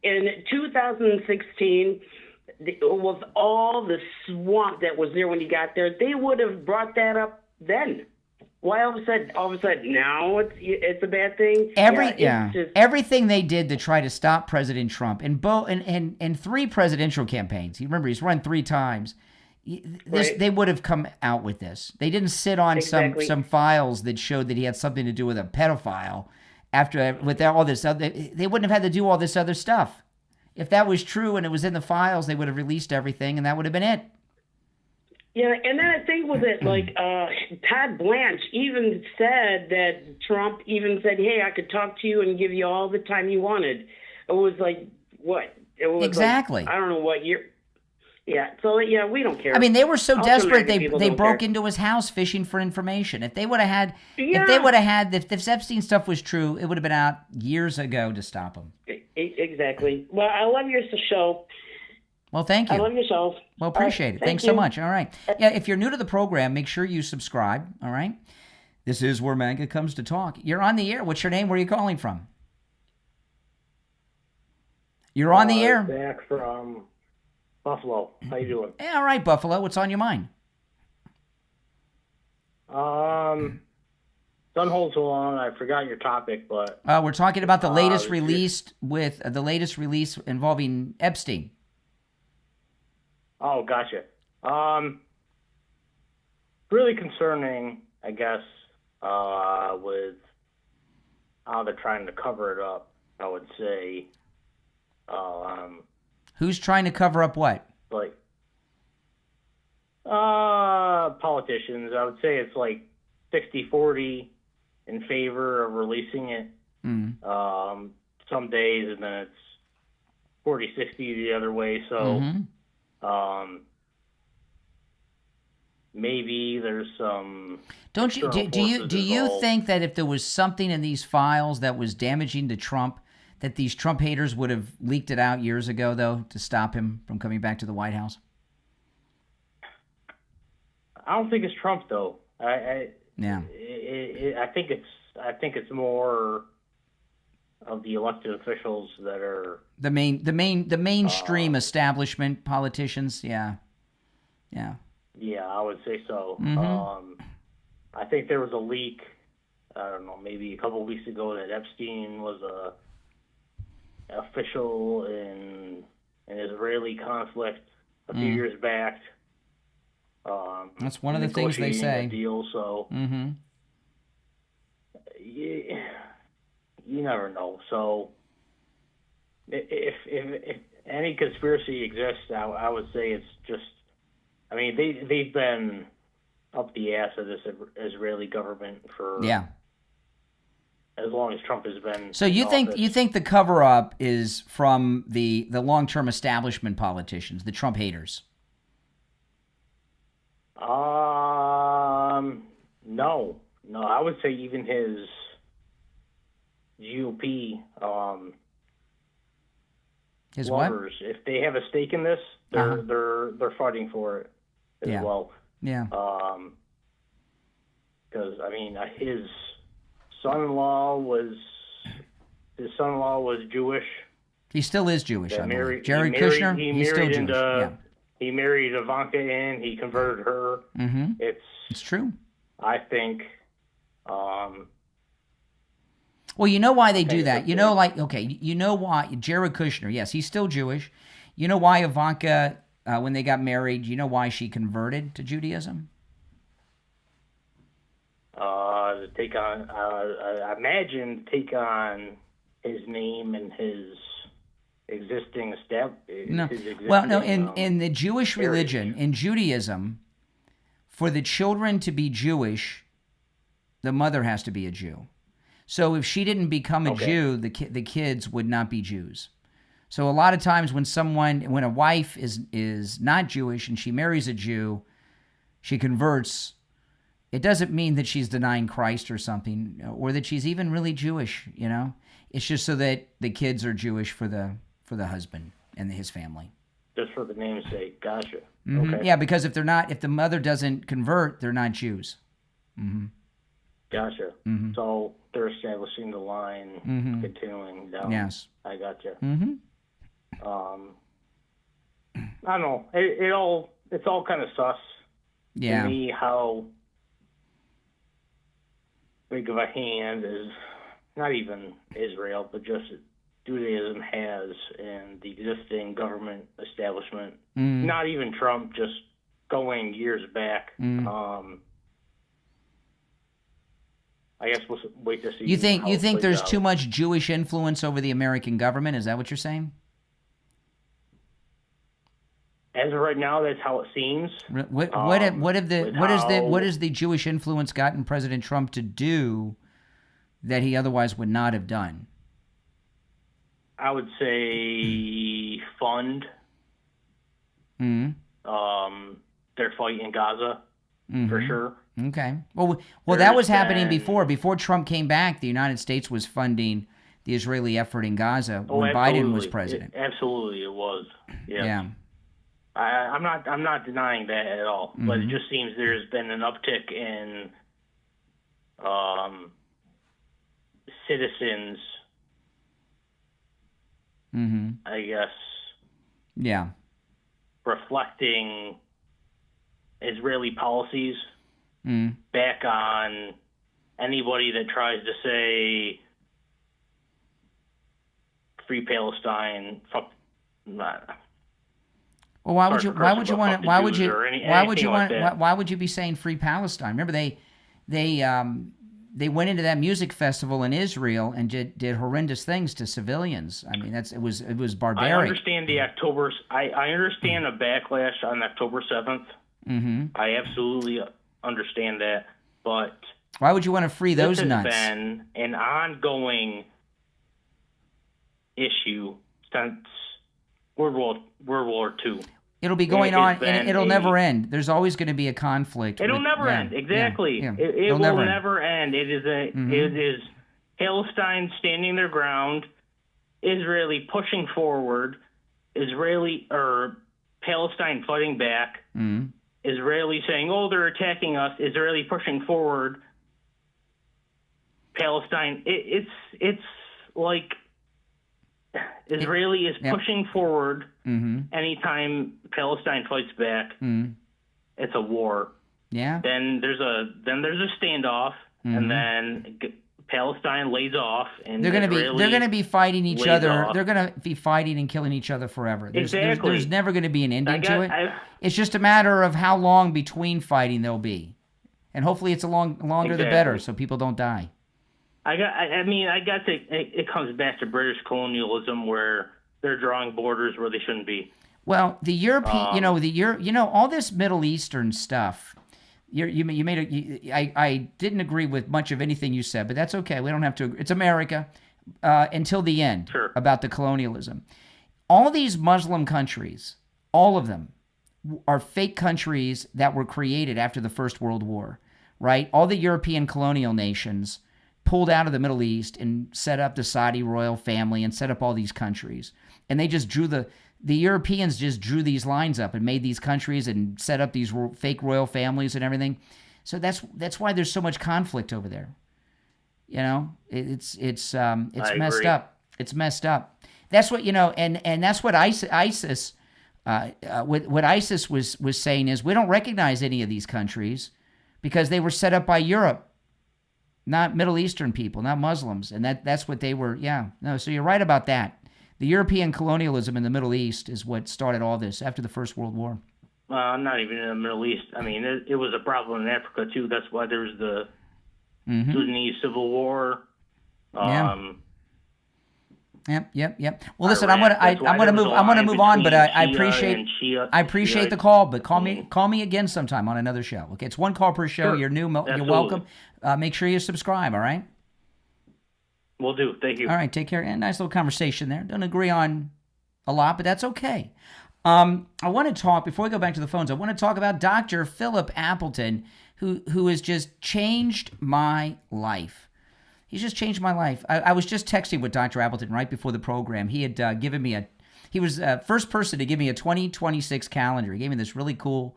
S10: in 2016, with all the swamp that was there when he got there, they would have brought that up then. Why all of a sudden now it's a bad thing?
S1: Everything they did to try to stop President Trump in 3 presidential campaigns. You remember he's run 3 times. They would have come out with this. They didn't sit on some files that showed that he had something to do with a pedophile. With all this other, they wouldn't have had to do all this other stuff. If that was true and it was in the files, they would have released everything, and that would have been it.
S10: Yeah, and then I think with it, like Todd Blanche even said that Trump even said, "Hey, I could talk to you and give you all the time you wanted." It was like what? It was
S1: exactly.
S10: Like, I don't know what year. Yeah, so yeah, we don't care.
S1: I mean, they were so desperate they broke into his house fishing for information. If they would have had, if Epstein stuff was true, it would have been out years ago to stop him.
S10: Exactly. Well, I love your show.
S1: Well, thank you.
S10: I love your show.
S1: Well, appreciate it. Thanks so much. All right. Yeah, if you're new to the program, make sure you subscribe. All right. This is where MAGA comes to talk. You're on the air. What's your name? Where are you calling from? You're on the air.
S11: Back from Buffalo. How you doing?
S1: Yeah, all right, Buffalo. What's on your mind?
S11: Don't hold so long. I forgot your topic, but
S1: we're talking about the latest release involving Epstein.
S11: Oh, gotcha. Really concerning, I guess, with how they're trying to cover it up, I would say.
S1: Who's trying to cover up what?
S11: Like, politicians. I would say it's like 60-40 in favor of releasing it. Some days, and then it's 40-60 the other way. So, maybe there's some.
S1: Do you think that if there was something in these files that was damaging to Trump, that these Trump haters would have leaked it out years ago, though, to stop him from coming back to the White House?
S11: I don't think it's Trump, though. I think it's more of the elected officials that are
S1: the mainstream establishment politicians. Yeah, I
S11: would say so. I think there was a leak. I don't know, maybe a couple of weeks ago that Epstein was a official in an Israeli conflict a few years back.
S1: That's one of the things they say.
S11: A deal, so you never know. So if any conspiracy exists, I would say it's just. I mean, they've been up the ass of this Israeli government for as long as Trump has been.
S1: So you think the cover up is from the long-term establishment politicians, the Trump haters?
S11: No. I would say even his GOP
S1: His
S11: lovers, if they have a stake in this, they're fighting for it as well.
S1: Yeah.
S11: Because I mean, his son-in-law was Jewish.
S1: He still is Jewish. I believe. Jared
S11: he married,
S1: Kushner. He's still Jewish.
S11: He married Ivanka in. He converted her.
S1: Mm-hmm.
S11: It's
S1: true.
S11: I think.
S1: Well, you know why they do that. You know, like, okay, you know why Jared Kushner, yes, he's still Jewish. You know why Ivanka, when they got married, you know why she converted to Judaism?
S11: To take on, I imagine, take on his name and his existing step.
S1: No, in the Jewish religion, in Judaism, for the children to be Jewish, the mother has to be a Jew. So if she didn't become a Jew, the kids would not be Jews. So a lot of times when a wife is not Jewish and she marries a Jew, she converts, it doesn't mean that she's denying Christ or something, or that she's even really Jewish, you know? It's just so that the kids are Jewish for the husband and his family.
S11: Just for the name's sake. Gotcha.
S1: Mm-hmm.
S11: Okay.
S1: Yeah, because if the mother doesn't convert, they're not Jews. Mm-hmm.
S11: Gotcha.
S1: Mm-hmm.
S11: So they're establishing the line, continuing down.
S1: Yes.
S11: I gotcha.
S1: Mm-hmm.
S11: I don't know. It's all kind of sus to me how big of a hand is not even Israel, but just Judaism has in the existing government establishment. Not even Trump, just going years back. I guess we'll wait to see.
S1: You think there's too much Jewish influence over the American government? Is that what you're saying?
S11: As of right now, that's how it seems.
S1: What has the Jewish influence gotten President Trump to do that he otherwise would not have done?
S11: I would say fund. Their fight in Gaza, for sure.
S1: Okay. Well, that was happening before. Before Trump came back, the United States was funding the Israeli effort in Gaza when Biden was president.
S11: Absolutely, it was. Yes.
S1: Yeah.
S11: I'm not denying that at all. But it just seems there's been an uptick in citizens. I guess.
S1: Yeah.
S11: Reflecting Israeli policies back on anybody that tries to say free Palestine. Fuck.
S1: Well, why would you be saying free Palestine? Remember, they went into that music festival in Israel and did horrendous things to civilians. I mean, it was barbaric.
S11: I understand I understand a backlash on October 7th. I absolutely understand that, but
S1: why would you want to free those nuts?
S11: This has been an ongoing issue since World War II.
S1: It'll be going on, and it'll never end. There's always going to be a conflict.
S11: It'll never end. Exactly. Yeah. It will never end. It is Palestine standing their ground, Israeli pushing forward, Palestine fighting back, Israeli saying, "Oh, they're attacking us." Israeli pushing forward, Palestine. It's like Israeli is pushing forward. Anytime Palestine fights back, it's a war.
S1: Yeah.
S11: Then there's a standoff, and then Palestine lays off, and they're
S1: going to be fighting each other. They're going to be fighting and killing each other forever. There's never going to be an ending to it. It's just a matter of how long between fighting there'll be, and hopefully it's longer the better, so people don't die. It comes back to British colonialism where they're drawing borders where they shouldn't be. Well, the European, all this Middle Eastern stuff. I didn't agree with much of anything you said, but that's okay. We don't have to. It's America until the end about the colonialism. All these Muslim countries, all of them, are fake countries that were created after the First World War, right? All the European colonial nations pulled out of the Middle East and set up the Saudi royal family and set up all these countries. And they just drew the Europeans just drew these lines up and made these countries and set up these fake royal families and everything. So that's why there's so much conflict over there. You know, it's messed up. It's messed up. That's what, you know, and that's what ISIS what ISIS was saying is we don't recognize any of these countries because they were set up by Europe, not Middle Eastern people, not Muslims. And that's what they were. Yeah. No, so you're right about that. The European colonialism in the Middle East is what started all this after the First World War.
S11: Not even in the Middle East. I mean, it was a problem in Africa, too. That's why there was the Sudanese Civil War.
S1: Yep. Well, listen, I'm gonna move on, but I appreciate the call. But call me again sometime on another show. Okay, it's one call per show. Sure. You're new. You're welcome. Make sure you subscribe. All right.
S11: Will do. Thank you.
S1: All right. Take care. And nice little conversation there. Don't agree on a lot, but that's okay. I want to talk before we go back to the phones. I want to talk about Dr. Philip Appleton, who has just changed my life. He's just changed my life. I was just texting with Dr. Appleton right before the program. He had given me he was the first person to give me a 2026 calendar. He gave me this really cool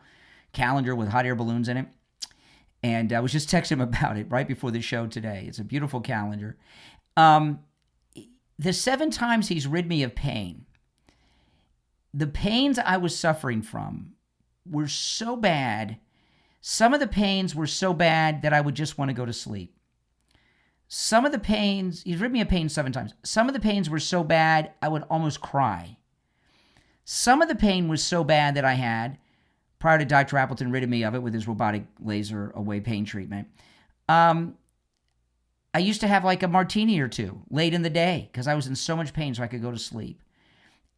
S1: calendar with hot air balloons in it. And I was just texting him about it right before the show today. It's a beautiful calendar. The 7 times he's rid me of pain, the pains I was suffering from were so bad. Some of the pains were so bad that I would just want to go to sleep. Some of the pains, he's rid me of pain 7 times. Some of the pains were so bad, I would almost cry. Some of the pain was so bad that I had, prior to Dr. Appleton ridding me of it with his robotic laser away pain treatment, I used to have like a martini or two late in the day because I was in so much pain so I could go to sleep.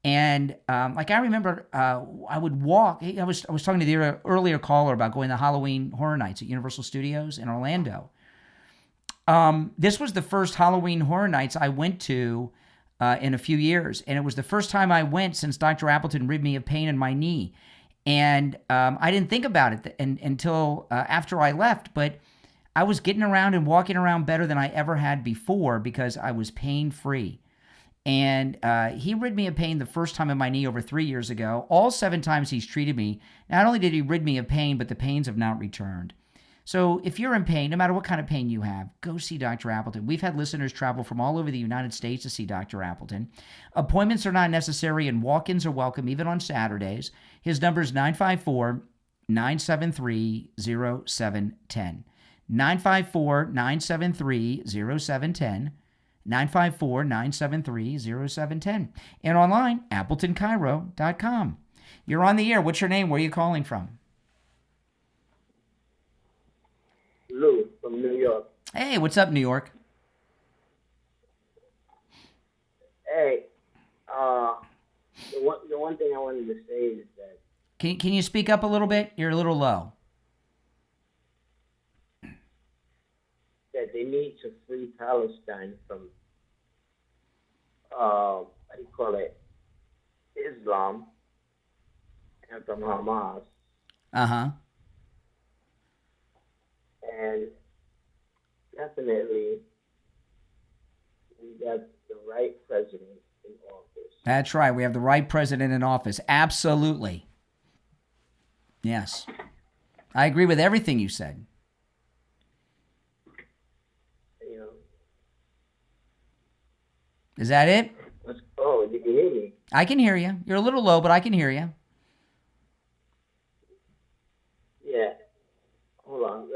S1: And I remember I would walk. I was talking to the earlier caller about going to Halloween Horror Nights at Universal Studios in Orlando. This was the first Halloween Horror Nights I went to in a few years. And it was the first time I went since Dr. Appleton rid me of pain in my knee. And I didn't think about it until after I left. But I was getting around and walking around better than I ever had before because I was pain-free. And he rid me of pain the first time in my knee over 3 years ago. All 7 times he's treated me, not only did he rid me of pain, but the pains have not returned. So if you're in pain, no matter what kind of pain you have, go see Dr. Appleton. We've had listeners travel from all over the United States to see Dr. Appleton. Appointments are not necessary and walk-ins are welcome, even on Saturdays. His number is 954-973-0710. 954-973-0710. 954-973-0710. And online, AppletonCairo.com. You're on the air. What's your name? Where are you calling from?
S12: Lou from New York.
S1: Hey, what's up, New York?
S12: Hey, the one thing I wanted to say is that...
S1: Can you speak up a little bit? You're a little low.
S12: That they need to free Palestine from, what do you call it, Islam, and from Hamas.
S1: Uh-huh.
S12: And definitely, we got the right president in office.
S1: That's right. We have the right president in office. Absolutely. Yes. I agree with everything you said.
S12: You know.
S1: Is that it?
S12: Oh, you can hear me?
S1: I can hear you. You're a little low, but I can hear you.
S12: Yeah. Hold on.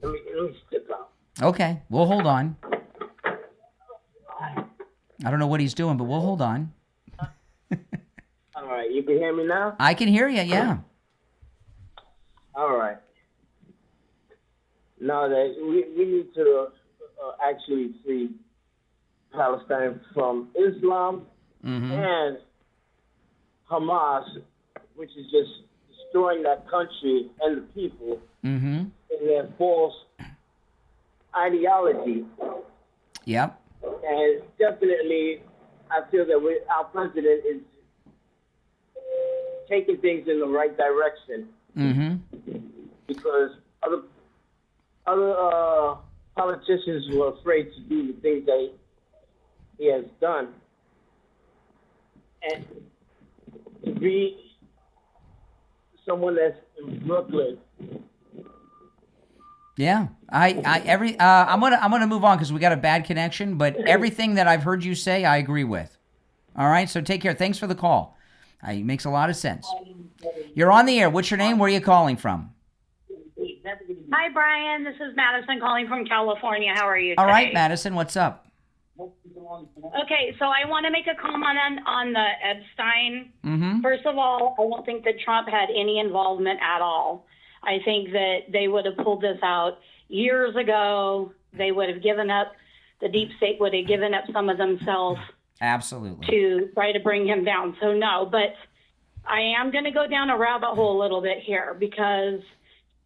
S12: Let me step out.
S1: Okay. We'll hold on. I don't know what he's doing, but we'll hold on.
S12: All right. You can hear me now?
S1: I can hear you, yeah.
S12: All right. Now that we need to actually free Palestine from Islam and Hamas, which is just destroying that country and the people in their false ideology.
S1: Yep.
S12: And definitely, I feel that our president is taking things in the right direction. Because other politicians were afraid to do the things that he has done. And to be someone that's in Brooklyn.
S1: Yeah, I'm gonna move on because we got a bad connection. But everything that I've heard you say, I agree with. All right, so take care. Thanks for the call. It makes a lot of sense. You're on the air. What's your name? Where are you calling from?
S13: Hi, Brian. This is Madison calling from California. How are you today?
S1: All right, Madison. What's up?
S13: Okay, so I want to make a comment on the Epstein.
S1: Mm-hmm.
S13: First of all, I don't think that Trump had any involvement at all. I think that they would have pulled this out years ago. They would have given up, the deep state would have given up some of themselves.
S1: Absolutely.
S13: To try to bring him down. So no, but I am going to go down a rabbit hole a little bit here because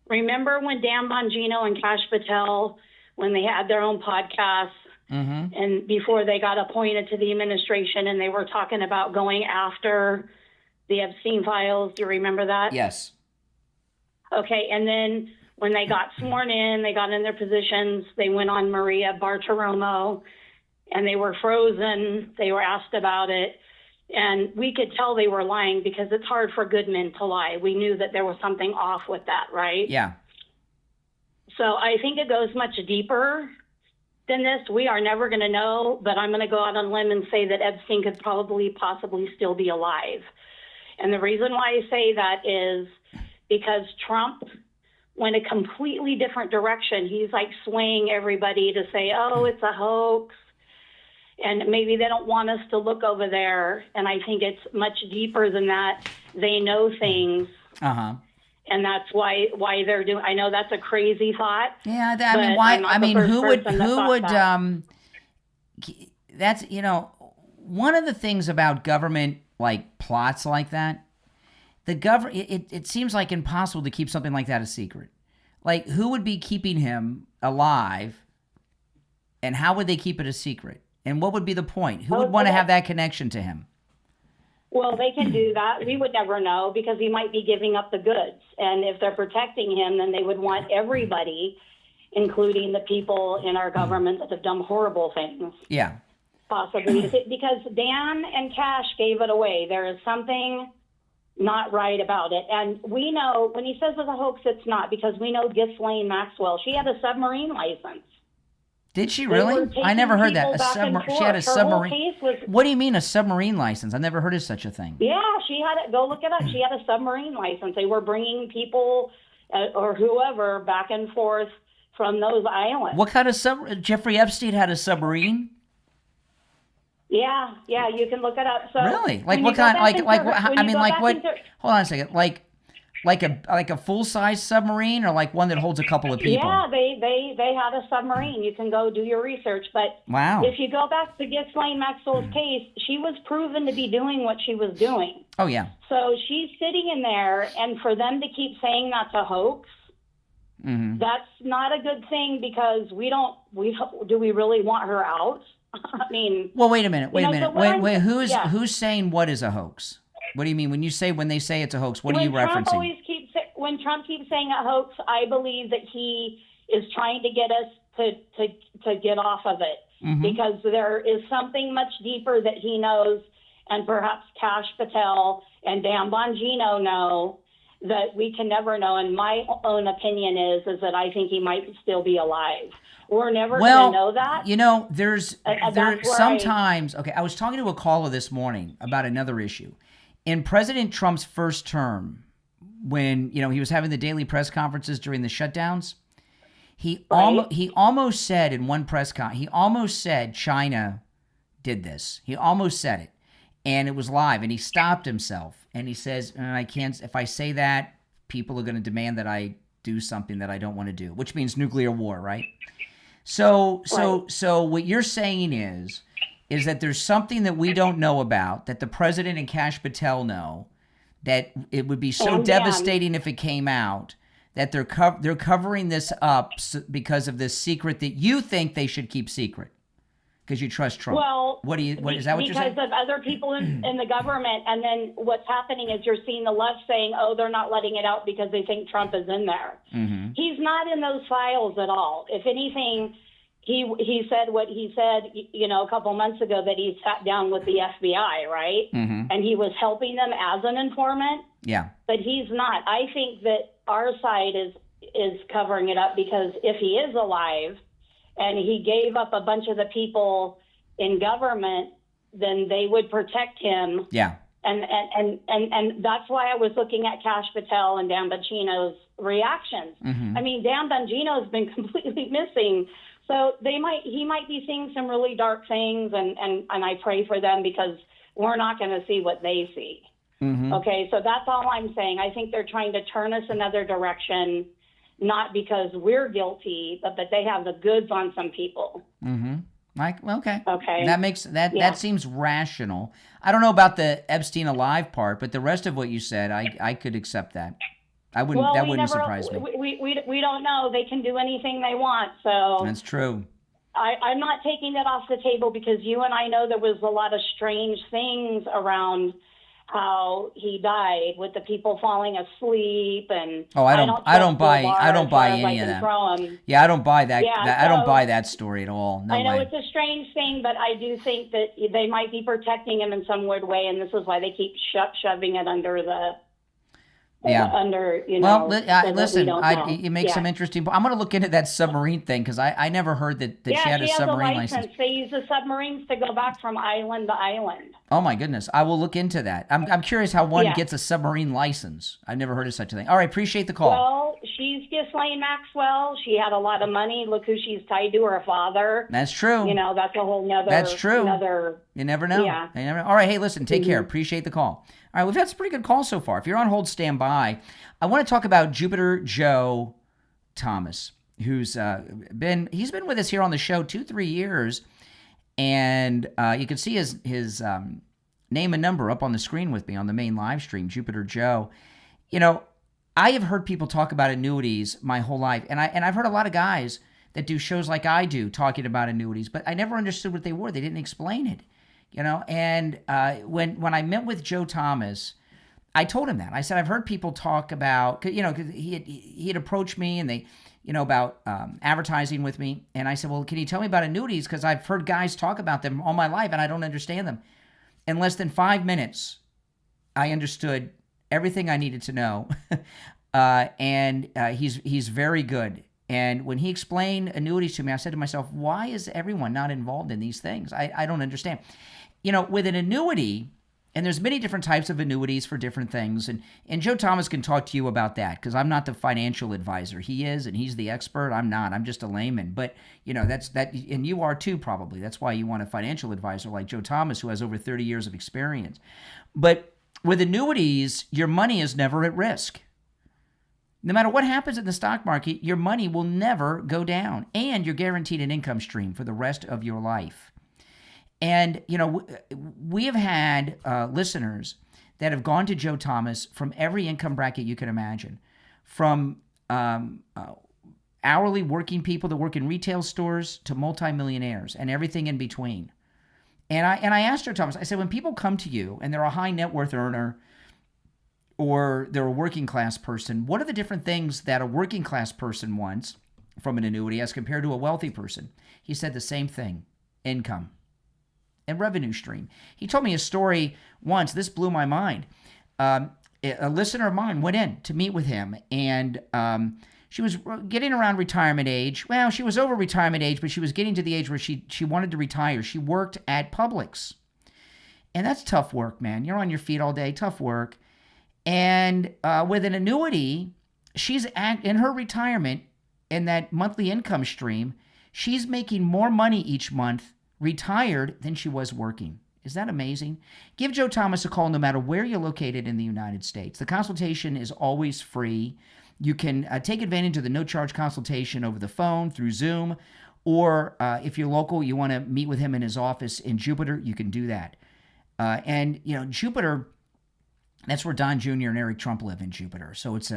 S13: remember when Dan Bongino and Kash Patel, when they had their own podcasts,
S1: mm-hmm.
S13: and before they got appointed to the administration, and they were talking about going after the Epstein Files. Do you remember that?
S1: Yes.
S13: Okay, and then when they got sworn in, they got in their positions, they went on Maria Bartiromo, and they were frozen. They were asked about it, and we could tell they were lying because it's hard for good men to lie. We knew that there was something off with that, right?
S1: Yeah.
S13: So I think it goes much deeper than this. We are never going to know, but I'm going to go out on a limb and say that Epstein could possibly still be alive. And the reason why I say that is because Trump went a completely different direction. He's like swaying everybody to say, oh, it's a hoax. And maybe they don't want us to look over there. And I think it's much deeper than that. They know things.
S1: Uh-huh.
S13: And that's why they're doing. I know that's a crazy thought.
S1: Yeah, I mean, why? I mean, who would? That's one of the things about government like plots like that. The government. It seems like impossible to keep something like that a secret. Like, who would be keeping him alive, and how would they keep it a secret? And what would be the point? Who would want to have that connection to him?
S13: Well, they can do that. We would never know because he might be giving up the goods. And if they're protecting him, then they would want everybody, including the people in our government that have done horrible things.
S1: Yeah.
S13: Possibly. Because Dan and Kash gave it away. There is something not right about it. And we know, when he says it's a hoax, it's not, because we know Ghislaine Maxwell, she had a submarine license.
S1: Did she really? I never heard that. She had a submarine. What do you mean a submarine license? I've never heard of such a thing.
S13: Yeah, she had it. Go look it up. She had a submarine license. They were bringing people or whoever back and forth from those islands.
S1: What kind of Jeffrey Epstein had a submarine?
S13: Yeah, you can look it up. So
S1: really? Like what kind? Hold on a second. Like a full-size submarine, or like one that holds a couple of people?
S13: Yeah, they had a submarine. You can go do your research. But
S1: wow.
S13: If you go back to Ghislaine Maxwell's case, she was proven to be doing what she was doing.
S1: Oh, yeah.
S13: So she's sitting in there, and for them to keep saying that's a hoax,
S1: mm-hmm.
S13: that's not a good thing, because do we really want her out? I mean...
S1: Well, wait a minute.
S13: So
S1: wait. Who's saying what is a hoax? What do you mean when they say it's a hoax? What are you referencing?
S13: When Trump keeps saying a hoax, I believe that he is trying to get us to get off of it,
S1: mm-hmm.
S13: because there is something much deeper that he knows, and perhaps Kash Patel and Dan Bongino know that we can never know. And my own opinion is that I think he might still be alive. We're never going to know that.
S1: There's sometimes. Okay, I was talking to a caller this morning about another issue. In President Trump's first term, when he was having the daily press conferences during the shutdowns, he almost said in one press conference, he almost said China did this. He almost said it, and it was live, and he stopped himself, and he says, I can't. If I say that, people are going to demand that I do something that I don't want to do, which means nuclear war, right? So what you're saying is that there's something that we don't know about, that the president and Kash Patel know, that it would be so devastating if it came out, that they're covering this up because of this secret that you think they should keep secret. Because you trust Trump.
S13: Well,
S1: what is that what you're saying?
S13: Because of other people in the government, and then what's happening is you're seeing the left saying, "Oh, they're not letting it out because they think Trump is in there."
S1: Mm-hmm.
S13: He's not in those files at all. If anything, he said what he said, a couple months ago, that he sat down with the FBI, right?
S1: Mm-hmm.
S13: And he was helping them as an informant.
S1: Yeah.
S13: But he's not. I think that our side is covering it up, because if he is alive and he gave up a bunch of the people in government, then they would protect him.
S1: Yeah.
S13: And that's why I was looking at Kash Patel and Dan Bongino's reactions.
S1: Mm-hmm.
S13: I mean, Dan Bongino's been completely missing. So he might be seeing some really dark things, and I pray for them, because we're not going to see what they see.
S1: Mm-hmm.
S13: Okay, so that's all I'm saying. I think they're trying to turn us another direction, not because we're guilty, but that they have the goods on some people.
S1: Mm-hmm. Okay.
S13: Okay.
S1: That seems rational. I don't know about the Epstein alive part, but the rest of what you said, I could accept that. That wouldn't surprise me.
S13: We don't know. They can do anything they want. So
S1: that's true.
S13: I'm not taking that off the table, because you and I know there was a lot of strange things around how he died, with the people falling asleep, and
S1: I don't buy any of that. Yeah, I don't buy that. I don't buy that story at all. No
S13: I know
S1: way.
S13: it's a strange thing, but I do think that they might be protecting him in some weird way, and this is why they keep shoving it under the.
S1: Yeah.
S13: Well,
S1: listen, you make some interesting. I'm going to look into that submarine thing, because I never heard that she had a submarine license.
S13: They use the submarines to go back from island to island.
S1: Oh my goodness, I will look into that. I'm curious how one gets a submarine license. I've never heard of such a thing. All right, appreciate the call.
S13: Well, she's Ghislaine Maxwell. She had a lot of money. Look who she's tied to, her father.
S1: That's true.
S13: That's a whole nother.
S1: That's true. You never know.
S13: Yeah.
S1: You never know. All right, hey, listen, take care. Appreciate the call. All right, we've had some pretty good calls so far. If you're on hold, stand by. I want to talk about Jupiter Joe Thomas, who's been with us here on the show 2-3 years, and you can see his name and number up on the screen with me on the main live stream, Jupiter Joe. I have heard people talk about annuities my whole life, and I've heard a lot of guys that do shows like I do talking about annuities, but I never understood what they were. They didn't explain it. And when I met with Joe Thomas, I told him that. I said, I've heard people talk about, cause he had approached me, and they, about advertising with me. And I said, well, can you tell me about annuities? Because I've heard guys talk about them all my life, and I don't understand them. In less than 5 minutes, I understood everything I needed to know. And he's very good. And when he explained annuities to me, I said to myself, why is everyone not involved in these things? I don't understand. With an annuity, and there's many different types of annuities for different things, and Joe Thomas can talk to you about that, because I'm not the financial advisor. He is, and he's the expert. I'm not. I'm just a layman. But, that's that, and you are too, probably. That's why you want a financial advisor like Joe Thomas, who has over 30 years of experience. But with annuities, your money is never at risk. No matter what happens in the stock market, your money will never go down, and you're guaranteed an income stream for the rest of your life. And, we have had listeners that have gone to Joe Thomas from every income bracket you can imagine, from hourly working people that work in retail stores to multimillionaires and everything in between. And I asked Joe Thomas, I said, when people come to you and they're a high net worth earner, or they're a working class person, what are the different things that a working class person wants from an annuity as compared to a wealthy person? He said the same thing: income and revenue stream. He told me a story once. This blew my mind. A listener of mine went in to meet with him, and she was getting around retirement age. Well, she was over retirement age, but she was getting to the age where she wanted to retire. She worked at Publix. And that's tough work, man. You're on your feet all day, tough work. And with an annuity, she's in her retirement, in that monthly income stream, she's making more money each month retired than she was working. Is that amazing? Give Joe Thomas a call no matter where you're located in the United States. The consultation is always free. You can take advantage of the no-charge consultation over the phone, through Zoom, or if you're local, you want to meet with him in his office in Jupiter, you can do that. And Jupiter, that's where Don Jr. and Eric Trump live, in Jupiter. So it's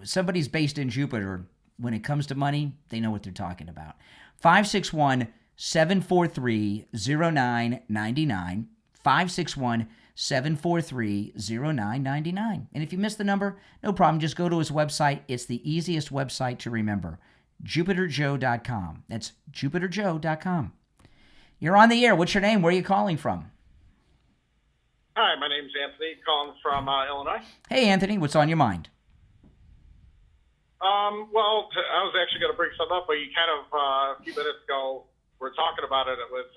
S1: somebody's based in Jupiter. When it comes to money, they know what they're talking about. 561 561-743-0999. 561-743-0999. And if you missed the number, no problem. Just go to his website. It's the easiest website to remember. JupiterJoe.com. That's JupiterJoe.com. You're on the air. What's your name? Where are you calling from?
S14: Hi, my name's Anthony, calling from Illinois.
S1: Hey, Anthony. What's on your mind?
S14: Well, I was actually going to bring something up, but you kind of, a few minutes ago, were talking about it with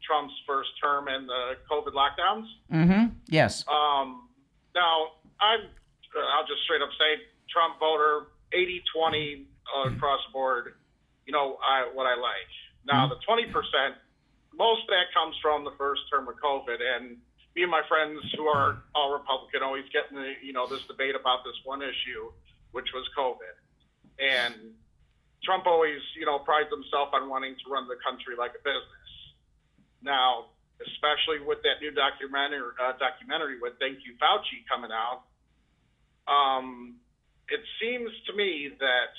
S14: Trump's first term and the COVID lockdowns.
S1: Mm-hmm. Yes.
S14: Now, I'll just straight up say, Trump voter, 80-20 across the board, what I like. Now, the 20%, most of that comes from the first term of COVID, and me and my friends who are all Republican always get in this debate about this one issue, which was COVID. And Trump always, prides himself on wanting to run the country like a business. Now, especially with that new documentary with Thank You Fauci coming out, it seems to me that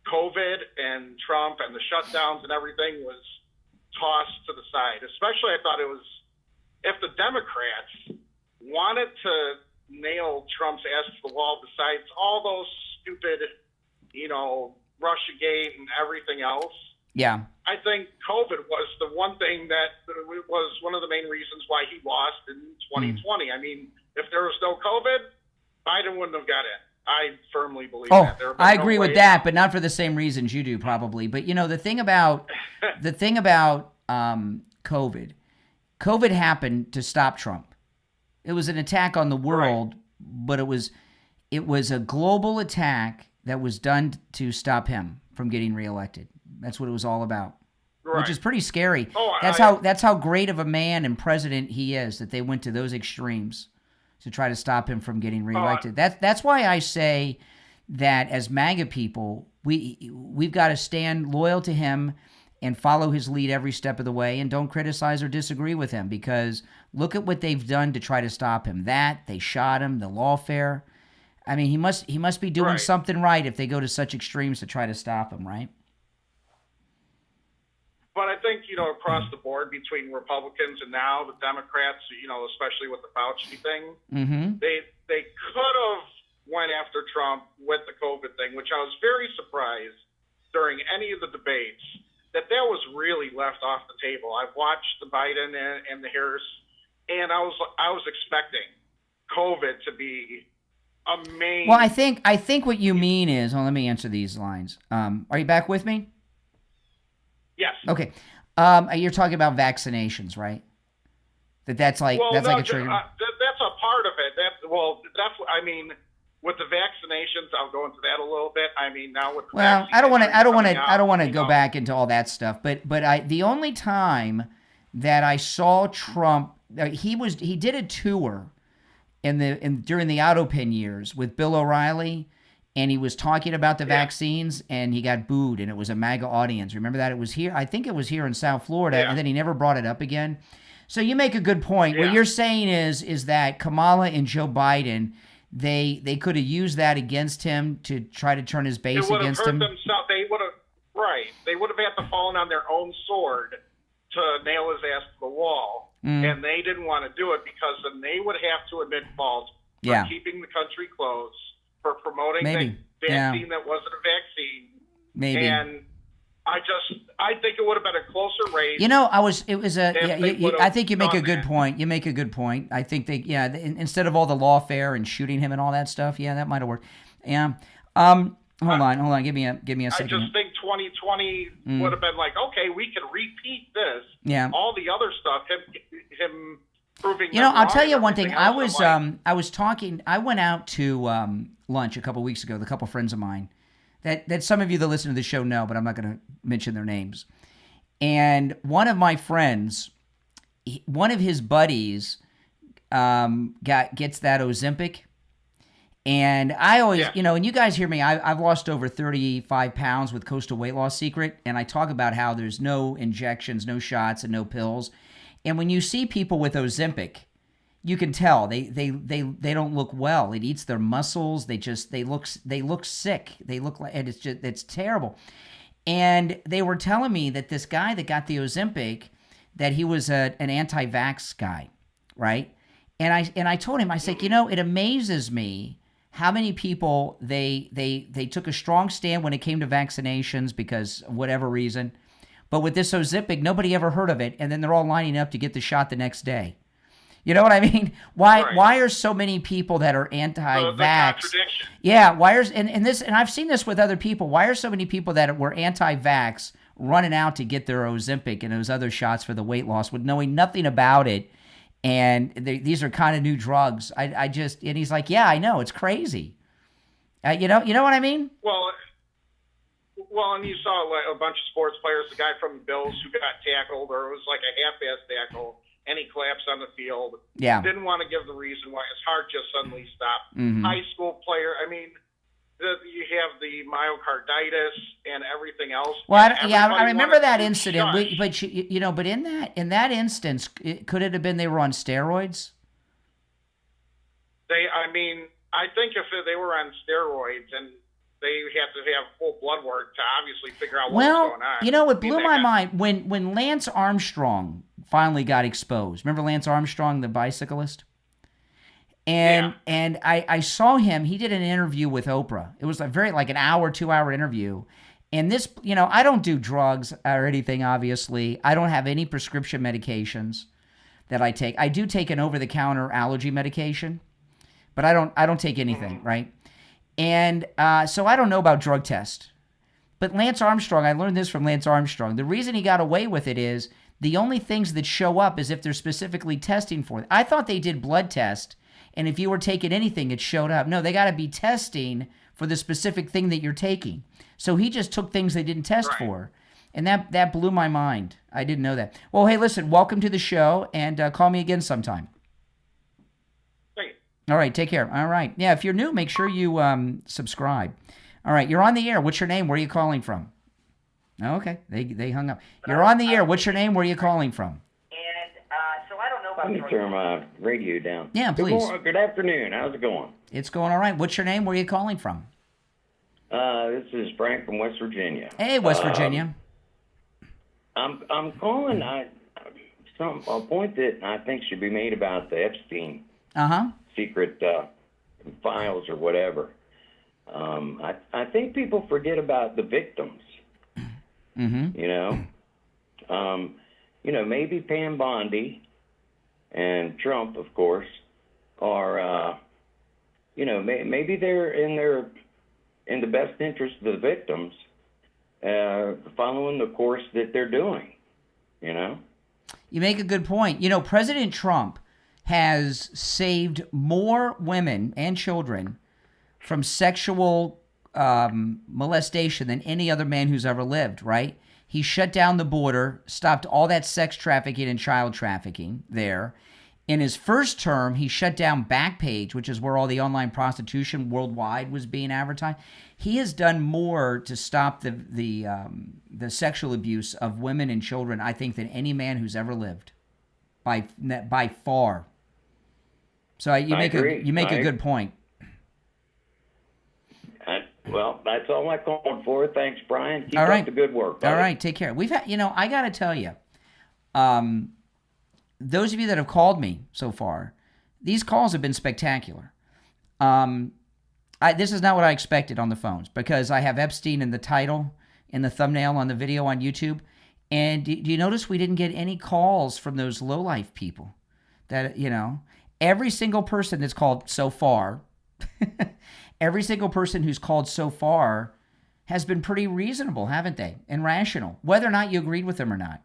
S14: COVID and Trump and the shutdowns and everything was tossed to the side. Especially, I thought it was, if the Democrats wanted to nail Trump's ass to the wall, besides all those stupid, Russiagate and everything else.
S1: Yeah.
S14: I think COVID was the one thing that was one of the main reasons why he lost in 2020. I mean, if there was no COVID, Biden wouldn't have got in. I firmly believe that.
S1: I agree with that, but not for the same reasons you do, probably. But the thing about COVID happened to stop Trump. It was an attack on the world, but it was a global attack that was done to stop him from getting reelected. That's what it was all about, which is pretty scary. That's how great of a man and president he is, that they went to those extremes to try to stop him from getting reelected. That's why I say that as MAGA people, we've got to stand loyal to him and follow his lead every step of the way, and don't criticize or disagree with him, because look at what they've done to try to stop him. They shot him, the lawfare. I mean, he must be doing something right if they go to such extremes to try to stop him, right?
S14: But I think, across the board between Republicans and now the Democrats, especially with the Fauci thing, they could have went after Trump with the COVID thing, which I was very surprised during any of the debates that was really left off the table. I've watched the Biden and the Harris, and I was expecting COVID to be a main.
S1: Well, I think what you mean is, let me answer these lines. Are you back with me?
S14: Yes.
S1: Okay. You're talking about vaccinations, right? That's like a trigger.
S14: That's a part of it. With the vaccinations, I'll go into that a little bit. I mean, now with the
S1: I don't want to go back into all that stuff. But the only time that I saw Trump, he did a tour during the Autopin years with Bill O'Reilly, and he was talking about the vaccines, and he got booed, and it was a MAGA audience. Remember that? It was here. I think it was here in South Florida, and then he never brought it up again. So you make a good point. What you're saying is that Kamala and Joe Biden, they could have used that against him to try to turn his base against him.
S14: They would have They would have had to fall on their own sword to nail his ass to the wall, and they didn't want to do it because then they would have to admit fault for keeping the country closed, for promoting the vaccine that wasn't a vaccine.
S1: Maybe.
S14: And I think it would have been a closer race.
S1: I think you make a good point. You make a good point. I think instead of all the lawfare and shooting him and all that stuff, that might have worked. Yeah. Hold on. Give me a second.
S14: I just think 2020 would have been like, okay, we can repeat this.
S1: Yeah.
S14: All the other stuff, him proving.
S1: I'll tell you one thing. I went out to lunch a couple weeks ago with a couple friends of mine that some of you that listen to the show know, but I'm not going to mention their names. And one of my friends, one of his buddies, gets that Ozempic. And I always, and you guys hear me, I've lost over 35 pounds with Coastal Weight Loss Secret, and I talk about how there's no injections, no shots, and no pills. And when you see people with Ozempic, you can tell they don't look well. It eats their muscles. They look sick. They look like, and it's terrible. And they were telling me that this guy that got the Ozempic, that he was an anti-vax guy, right? And I told him, I said, it amazes me how many people they took a strong stand when it came to vaccinations because of whatever reason. But with this Ozempic, nobody ever heard of it, and then they're all lining up to get the shot the next day. You know what I mean? Why are so many people that are anti-vax? Yeah, and I've seen this with other people. Why are so many people that were anti-vax running out to get their Ozempic and those other shots for the weight loss with knowing nothing about it? And these are kind of new drugs. And he's like, yeah, I know, it's crazy. You know what I mean?
S14: Well, and you saw like a bunch of sports players, the guy from the Bills who got tackled, or it was like a half-ass tackle, and he collapsed on the field.
S1: Yeah.
S14: Didn't want to give the reason why his heart just suddenly stopped.
S1: Mm-hmm.
S14: High school player, I mean, you have the myocarditis and everything else.
S1: Well, I remember that incident. But in that instance, could it have been they were on steroids?
S14: I think if they were on steroids and they have to have full blood work to obviously figure out what's going on.
S1: It blew my mind when Lance Armstrong finally got exposed. Remember Lance Armstrong, the bicyclist? And I saw him. He did an interview with Oprah. It was an hour, 2-hour interview. And this, I don't do drugs or anything, obviously. I don't have any prescription medications that I take. I do take an over-the-counter allergy medication, but I don't take anything, right? And so I don't know about drug tests. But Lance Armstrong, I learned this from Lance Armstrong. The reason he got away with it is the only things that show up is if they're specifically testing for it. I thought they did blood test, and if you were taking anything, it showed up. No, they got to be testing for the specific thing that you're taking. So he just took things they didn't test for. And that blew my mind. I didn't know that. Well, hey, listen, welcome to the show, and call me again sometime. All right, take care. All right. Yeah, if you're new, make sure you subscribe. All right, you're on the air. What's your name? Where are you calling from? Okay, they hung up. You're on the air. What's your name? Where are you calling from?
S15: So I don't know about... Let me turn my radio down.
S1: Yeah, please.
S15: Good afternoon. How's it going?
S1: It's going all right. What's your name? Where are you calling from?
S15: This is Frank from West Virginia.
S1: Hey, West Virginia.
S15: I'm calling a point that I think should be made about the Epstein secret files or whatever. I think people forget about the victims.
S1: Mm-hmm.
S15: Maybe Pam Bondi and Trump, of course, are maybe they're in the best interest of the victims, following the course that they're doing.
S1: You make a good point. President Trump has saved more women and children from sexual molestation than any other man who's ever lived, right? He shut down the border, stopped all that sex trafficking and child trafficking there. In his first term, he shut down Backpage, which is where all the online prostitution worldwide was being advertised. He has done more to stop the sexual abuse of women and children, I think, than any man who's ever lived, by far. So you make a good point.
S15: Well, that's all I'm calling for. Thanks, Brian. Keep
S1: up
S15: the good work.
S1: All right, take care. We've had, I got to tell you, those of you that have called me so far, these calls have been spectacular. This is not what I expected on the phones, because I have Epstein in the title, in the thumbnail on the video on YouTube. And do you notice we didn't get any calls from those lowlife people? That, every single person that's called so far, every single person who's called so far has been pretty reasonable, haven't they? And rational, whether or not you agreed with them or not.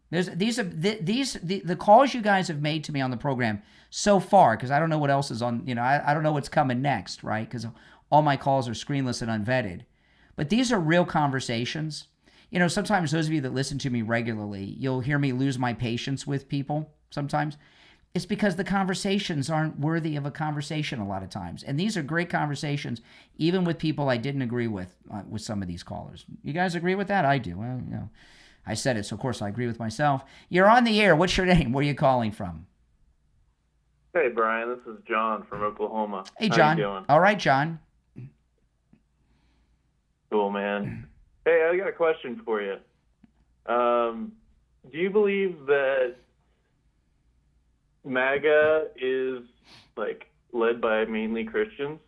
S1: The calls you guys have made to me on the program so far, because I don't know what else is on, I don't know what's coming next, right? Because all my calls are screenless and unvetted. But these are real conversations. Sometimes those of you that listen to me regularly, you'll hear me lose my patience with people sometimes. It's because the conversations aren't worthy of a conversation a lot of times. And these are great conversations, even with people I didn't agree with some of these callers. You guys agree with that? I do. Well, I said it, so of course I agree with myself. You're on the air. What's your name? Where are you calling from?
S16: Hey, Brian. This is John from Oklahoma.
S1: Hey, John.
S16: How you doing?
S1: All right, John.
S16: Cool, man. Hey, I got a question for you. Do you believe that MAGA is like led by mainly Christians?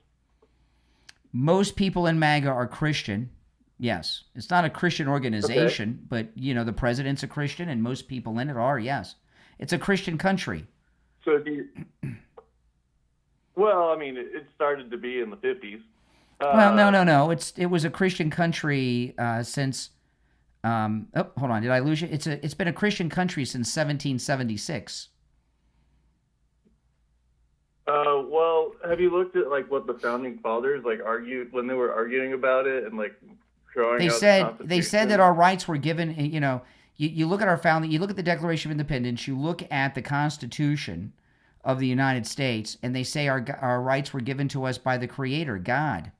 S1: Most people in MAGA are Christian. Yes. It's not a Christian organization, but, you know, the president's a Christian and most people in it are, yes. It's a Christian country.
S16: So do you... Well, I mean, it started to be in the 50s.
S1: Well, no. It was a Christian country since... hold on. Did I lose you? It's been a Christian country since 1776.
S16: Well, have you looked at like what the founding fathers like argued when they were arguing about it and like throwing out the Constitution?
S1: They said that our rights were given. You know, you look at our founding, you look at the Declaration of Independence, you look at the Constitution of the United States, and they say our rights were given to us by the Creator, God.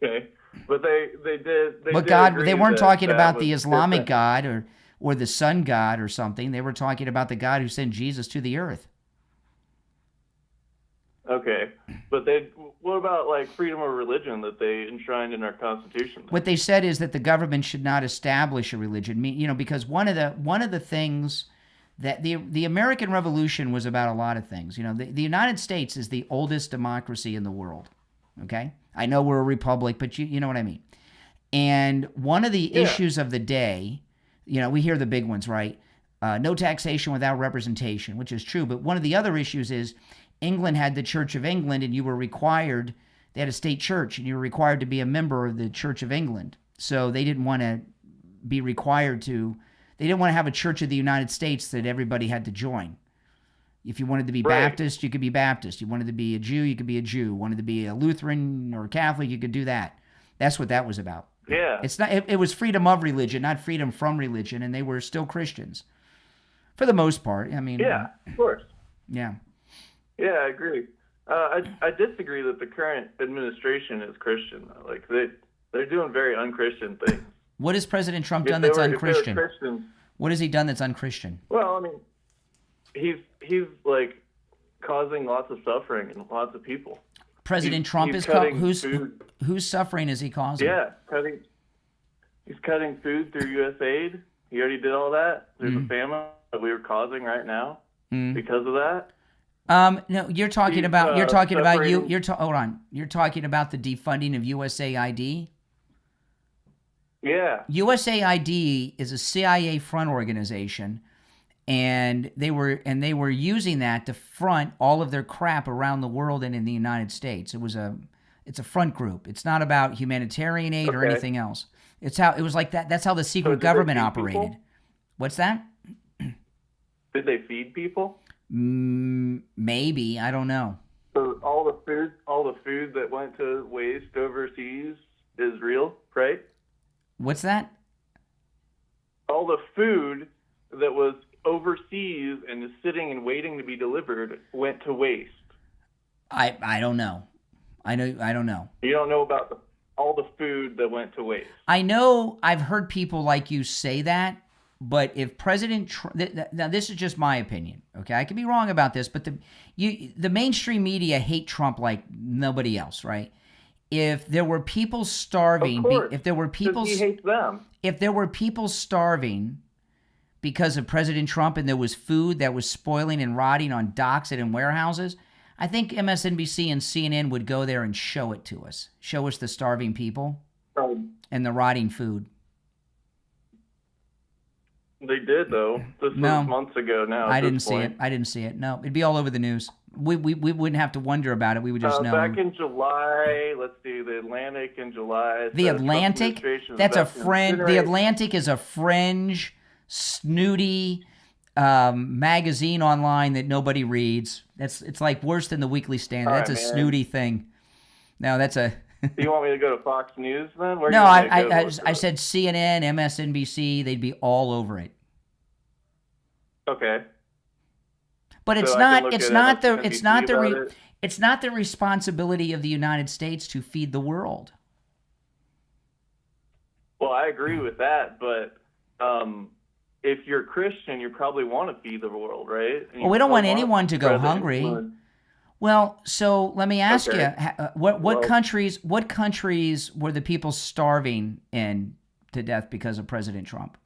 S16: Okay, but they did.
S1: But God, they weren't talking about the Islamic God or the sun God or something. They were talking about the God who sent Jesus to the earth.
S16: Okay, but what about like freedom of religion that they enshrined in our Constitution?
S1: What they said is that the government should not establish a religion. You know, because one of the things that the American Revolution was about a lot of things. You know, the United States is the oldest democracy in the world. Okay, I know we're a republic, but you know what I mean. And one of the issues of the day, you know, we hear the big ones, right? No taxation without representation, which is true. But one of the other issues is England had the Church of England, and you were required, they had a state church, and you were required to be a member of the Church of England. So they didn't want to be required to, they didn't want to have a Church of the United States that everybody had to join. If you wanted to be Baptist, you could be Baptist. You wanted to be a Jew, you could be a Jew. Wanted to be a Lutheran or Catholic, you could do that. That's what that was about.
S16: Yeah.
S1: It's not. It was freedom of religion, not freedom from religion, and they were still Christians, for the most part. I mean.
S16: Yeah, of course.
S1: Yeah.
S16: Yeah, I agree. I disagree that the current administration is Christian. Like they're doing very unchristian things.
S1: What has President Trump done that's unchristian?
S16: Christians,
S1: what has he done that's unchristian?
S16: Well, I mean, he's like causing lots of suffering in lots of people.
S1: President Trump is whose suffering is he causing?
S16: Yeah, he's cutting food through USAID. He already did all that. There's a famine that we are causing right now because of that.
S1: No, you're talking about hold on. You're talking about the defunding of USAID?
S16: Yeah.
S1: USAID is a CIA front organization, and they were using that to front all of their crap around the world and in the United States. It's a front group. It's not about humanitarian aid or anything else. It was like that. That's how the secret government operated. People? What's that?
S16: Did they feed people?
S1: Maybe, I don't know.
S16: So all the food that went to waste overseas is real, right?
S1: What's that?
S16: All the food that was overseas and is sitting and waiting to be delivered went to waste.
S1: I don't know. I don't know.
S16: You don't know about all the food that went to waste.
S1: I know. I've heard people like you say that. But if President Trump, now this is just my opinion, okay? I could be wrong about this, but the mainstream media hate Trump like nobody else, right? If there were people starving, if there were people,
S16: he hates them.
S1: If there were people starving because of President Trump and there was food that was spoiling and rotting on docks and in warehouses, I think MSNBC and CNN would go there and show it to us, show us the starving people and the rotting food.
S16: They did, though. This was months ago now.
S1: I didn't see it. I didn't see it. No, it'd be all over the news. We wouldn't have to wonder about it. We would just know.
S16: Back in July, let's see, the Atlantic in July.
S1: The Atlantic? That's a fringe. The Atlantic is a fringe, snooty magazine online that nobody reads. It's like worse than the Weekly Standard. That's a snooty thing. No, that's a...
S16: You want me to go to Fox News then?
S1: No, I said CNN, MSNBC. They'd be all over it.
S16: Okay.
S1: But it's not the responsibility of the United States to feed the world.
S16: Well, I agree with that, but if you're Christian, you probably want to feed the world, right?
S1: Well, we don't want anyone to go hungry. Well, so let me ask
S16: Okay.
S1: you, what countries were the people starving in to death because of President Trump?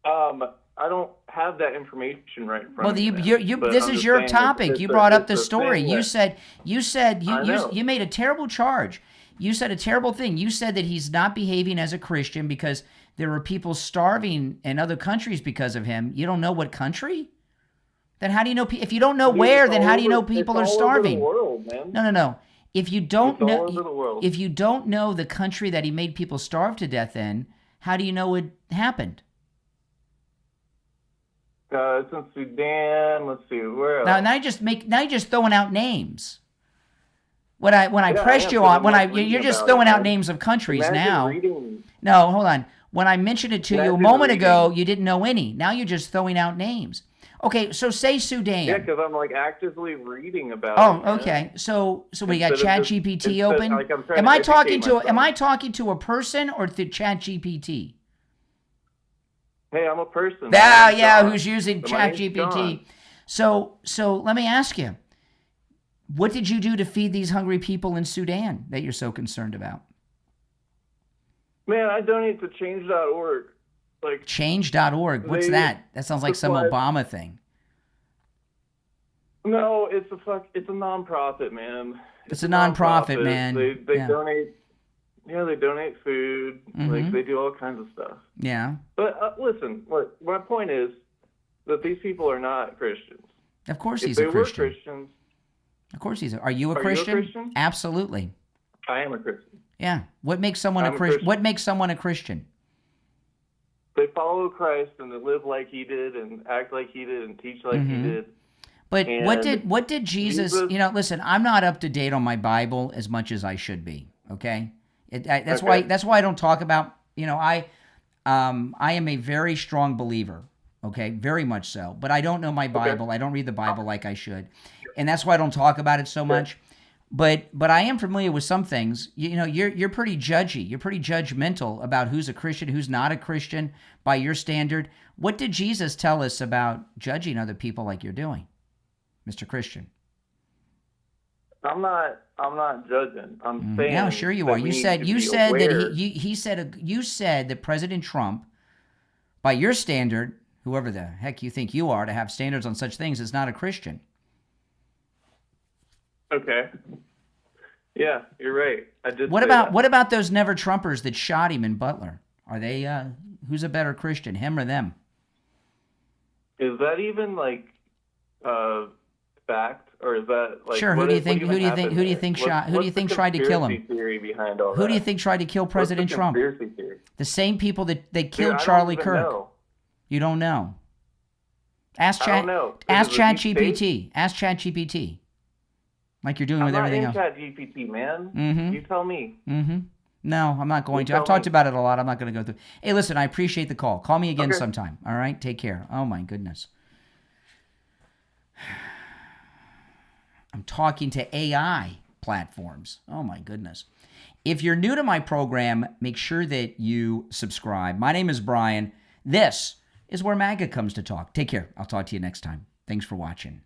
S16: I don't have that information right in front of me.
S1: Well, this is your topic. You brought up the story. You made a terrible charge. You said a terrible thing. You said that he's not behaving as a Christian because there were people starving in other countries because of him. You don't know what country? Then how do you know? If you don't know where, then how do you know people are starving?
S16: It's all over the world, man.
S1: No. If you don't
S16: It's all
S1: know,
S16: over the world.
S1: if you don't know the country that he made people starve to death in, how do you know it happened?
S16: It's in Sudan. Let's see where else.
S1: Now you're just throwing out names. When I pressed you on, you're just throwing out names of countries now. No, hold on. When I mentioned it to you a moment ago, you didn't know any. Now you're just throwing out names. Okay, so say Sudan.
S16: Yeah, because I'm like actively reading about.
S1: Oh, okay. So we got ChatGPT open.
S16: Like
S1: am I talking to a person or to ChatGPT?
S16: Hey, I'm a person.
S1: Yeah, who's using ChatGPT?
S16: John.
S1: So let me ask you, what did you do to feed these hungry people in Sudan that you're so concerned about?
S16: Man, I donate to Change.org. Like
S1: Change.org. What's that? That sounds like some Obama thing.
S16: No, it's a nonprofit, man.
S1: It's a nonprofit, man.
S16: They donate. Yeah, they donate food.
S1: Mm-hmm.
S16: Like they do all kinds of stuff.
S1: Yeah.
S16: But listen, my point is that these people are not Christians.
S1: Of course,
S16: if
S1: he's
S16: they
S1: a Christian.
S16: Were Christians.
S1: Of course, he's. Are you a Christian?
S16: You a Christian?
S1: Absolutely.
S16: I am a Christian.
S1: Yeah. What makes someone a Christian? What makes someone a Christian?
S16: They follow Christ and they live like he did and act like he did and teach like he did.
S1: But what did Jesus? Listen, I'm not up to date on my Bible as much as I should be. Okay, that's why I don't talk about. I am a very strong believer. Okay, very much so. But I don't know my Bible. I don't read the Bible like I should, and that's why I don't talk about it so much. But I am familiar with some things. You're pretty judgy. You're pretty judgmental about who's a Christian, who's not a Christian by your standard. What did Jesus tell us about judging other people like you're doing, Mr. Christian?
S16: I'm not judging. I'm saying.
S1: Yeah, sure you are. You said that President Trump, by your standard, whoever the heck you think you are to have standards on such things, is not a Christian.
S16: Okay. Yeah, you're right. I did.
S1: What about those never Trumpers that shot him in Butler? Are they who's a better Christian, him or them?
S16: Is that even fact, or is that like?
S1: Sure. Who do you think tried to kill him?
S16: Theory behind all
S1: who do you think tried to kill President Trump?
S16: Theory?
S1: The same people that killed Charlie Kirk.
S16: Know.
S1: You don't know. Ask ChatGPT. Ask ChatGPT. Like you're doing with everything else.
S16: I'm not in ChatGPT, man.
S1: Mm-hmm.
S16: You tell me.
S1: Mm-hmm. No, I'm not going to. I've talked about it a lot. I'm not going to go through. Hey, listen, I appreciate the call. Call me again sometime. All right? Take care. Oh, my goodness. I'm talking to AI platforms. Oh, my goodness. If you're new to my program, make sure that you subscribe. My name is Brian. This is where MAGA comes to talk. Take care. I'll talk to you next time. Thanks for watching.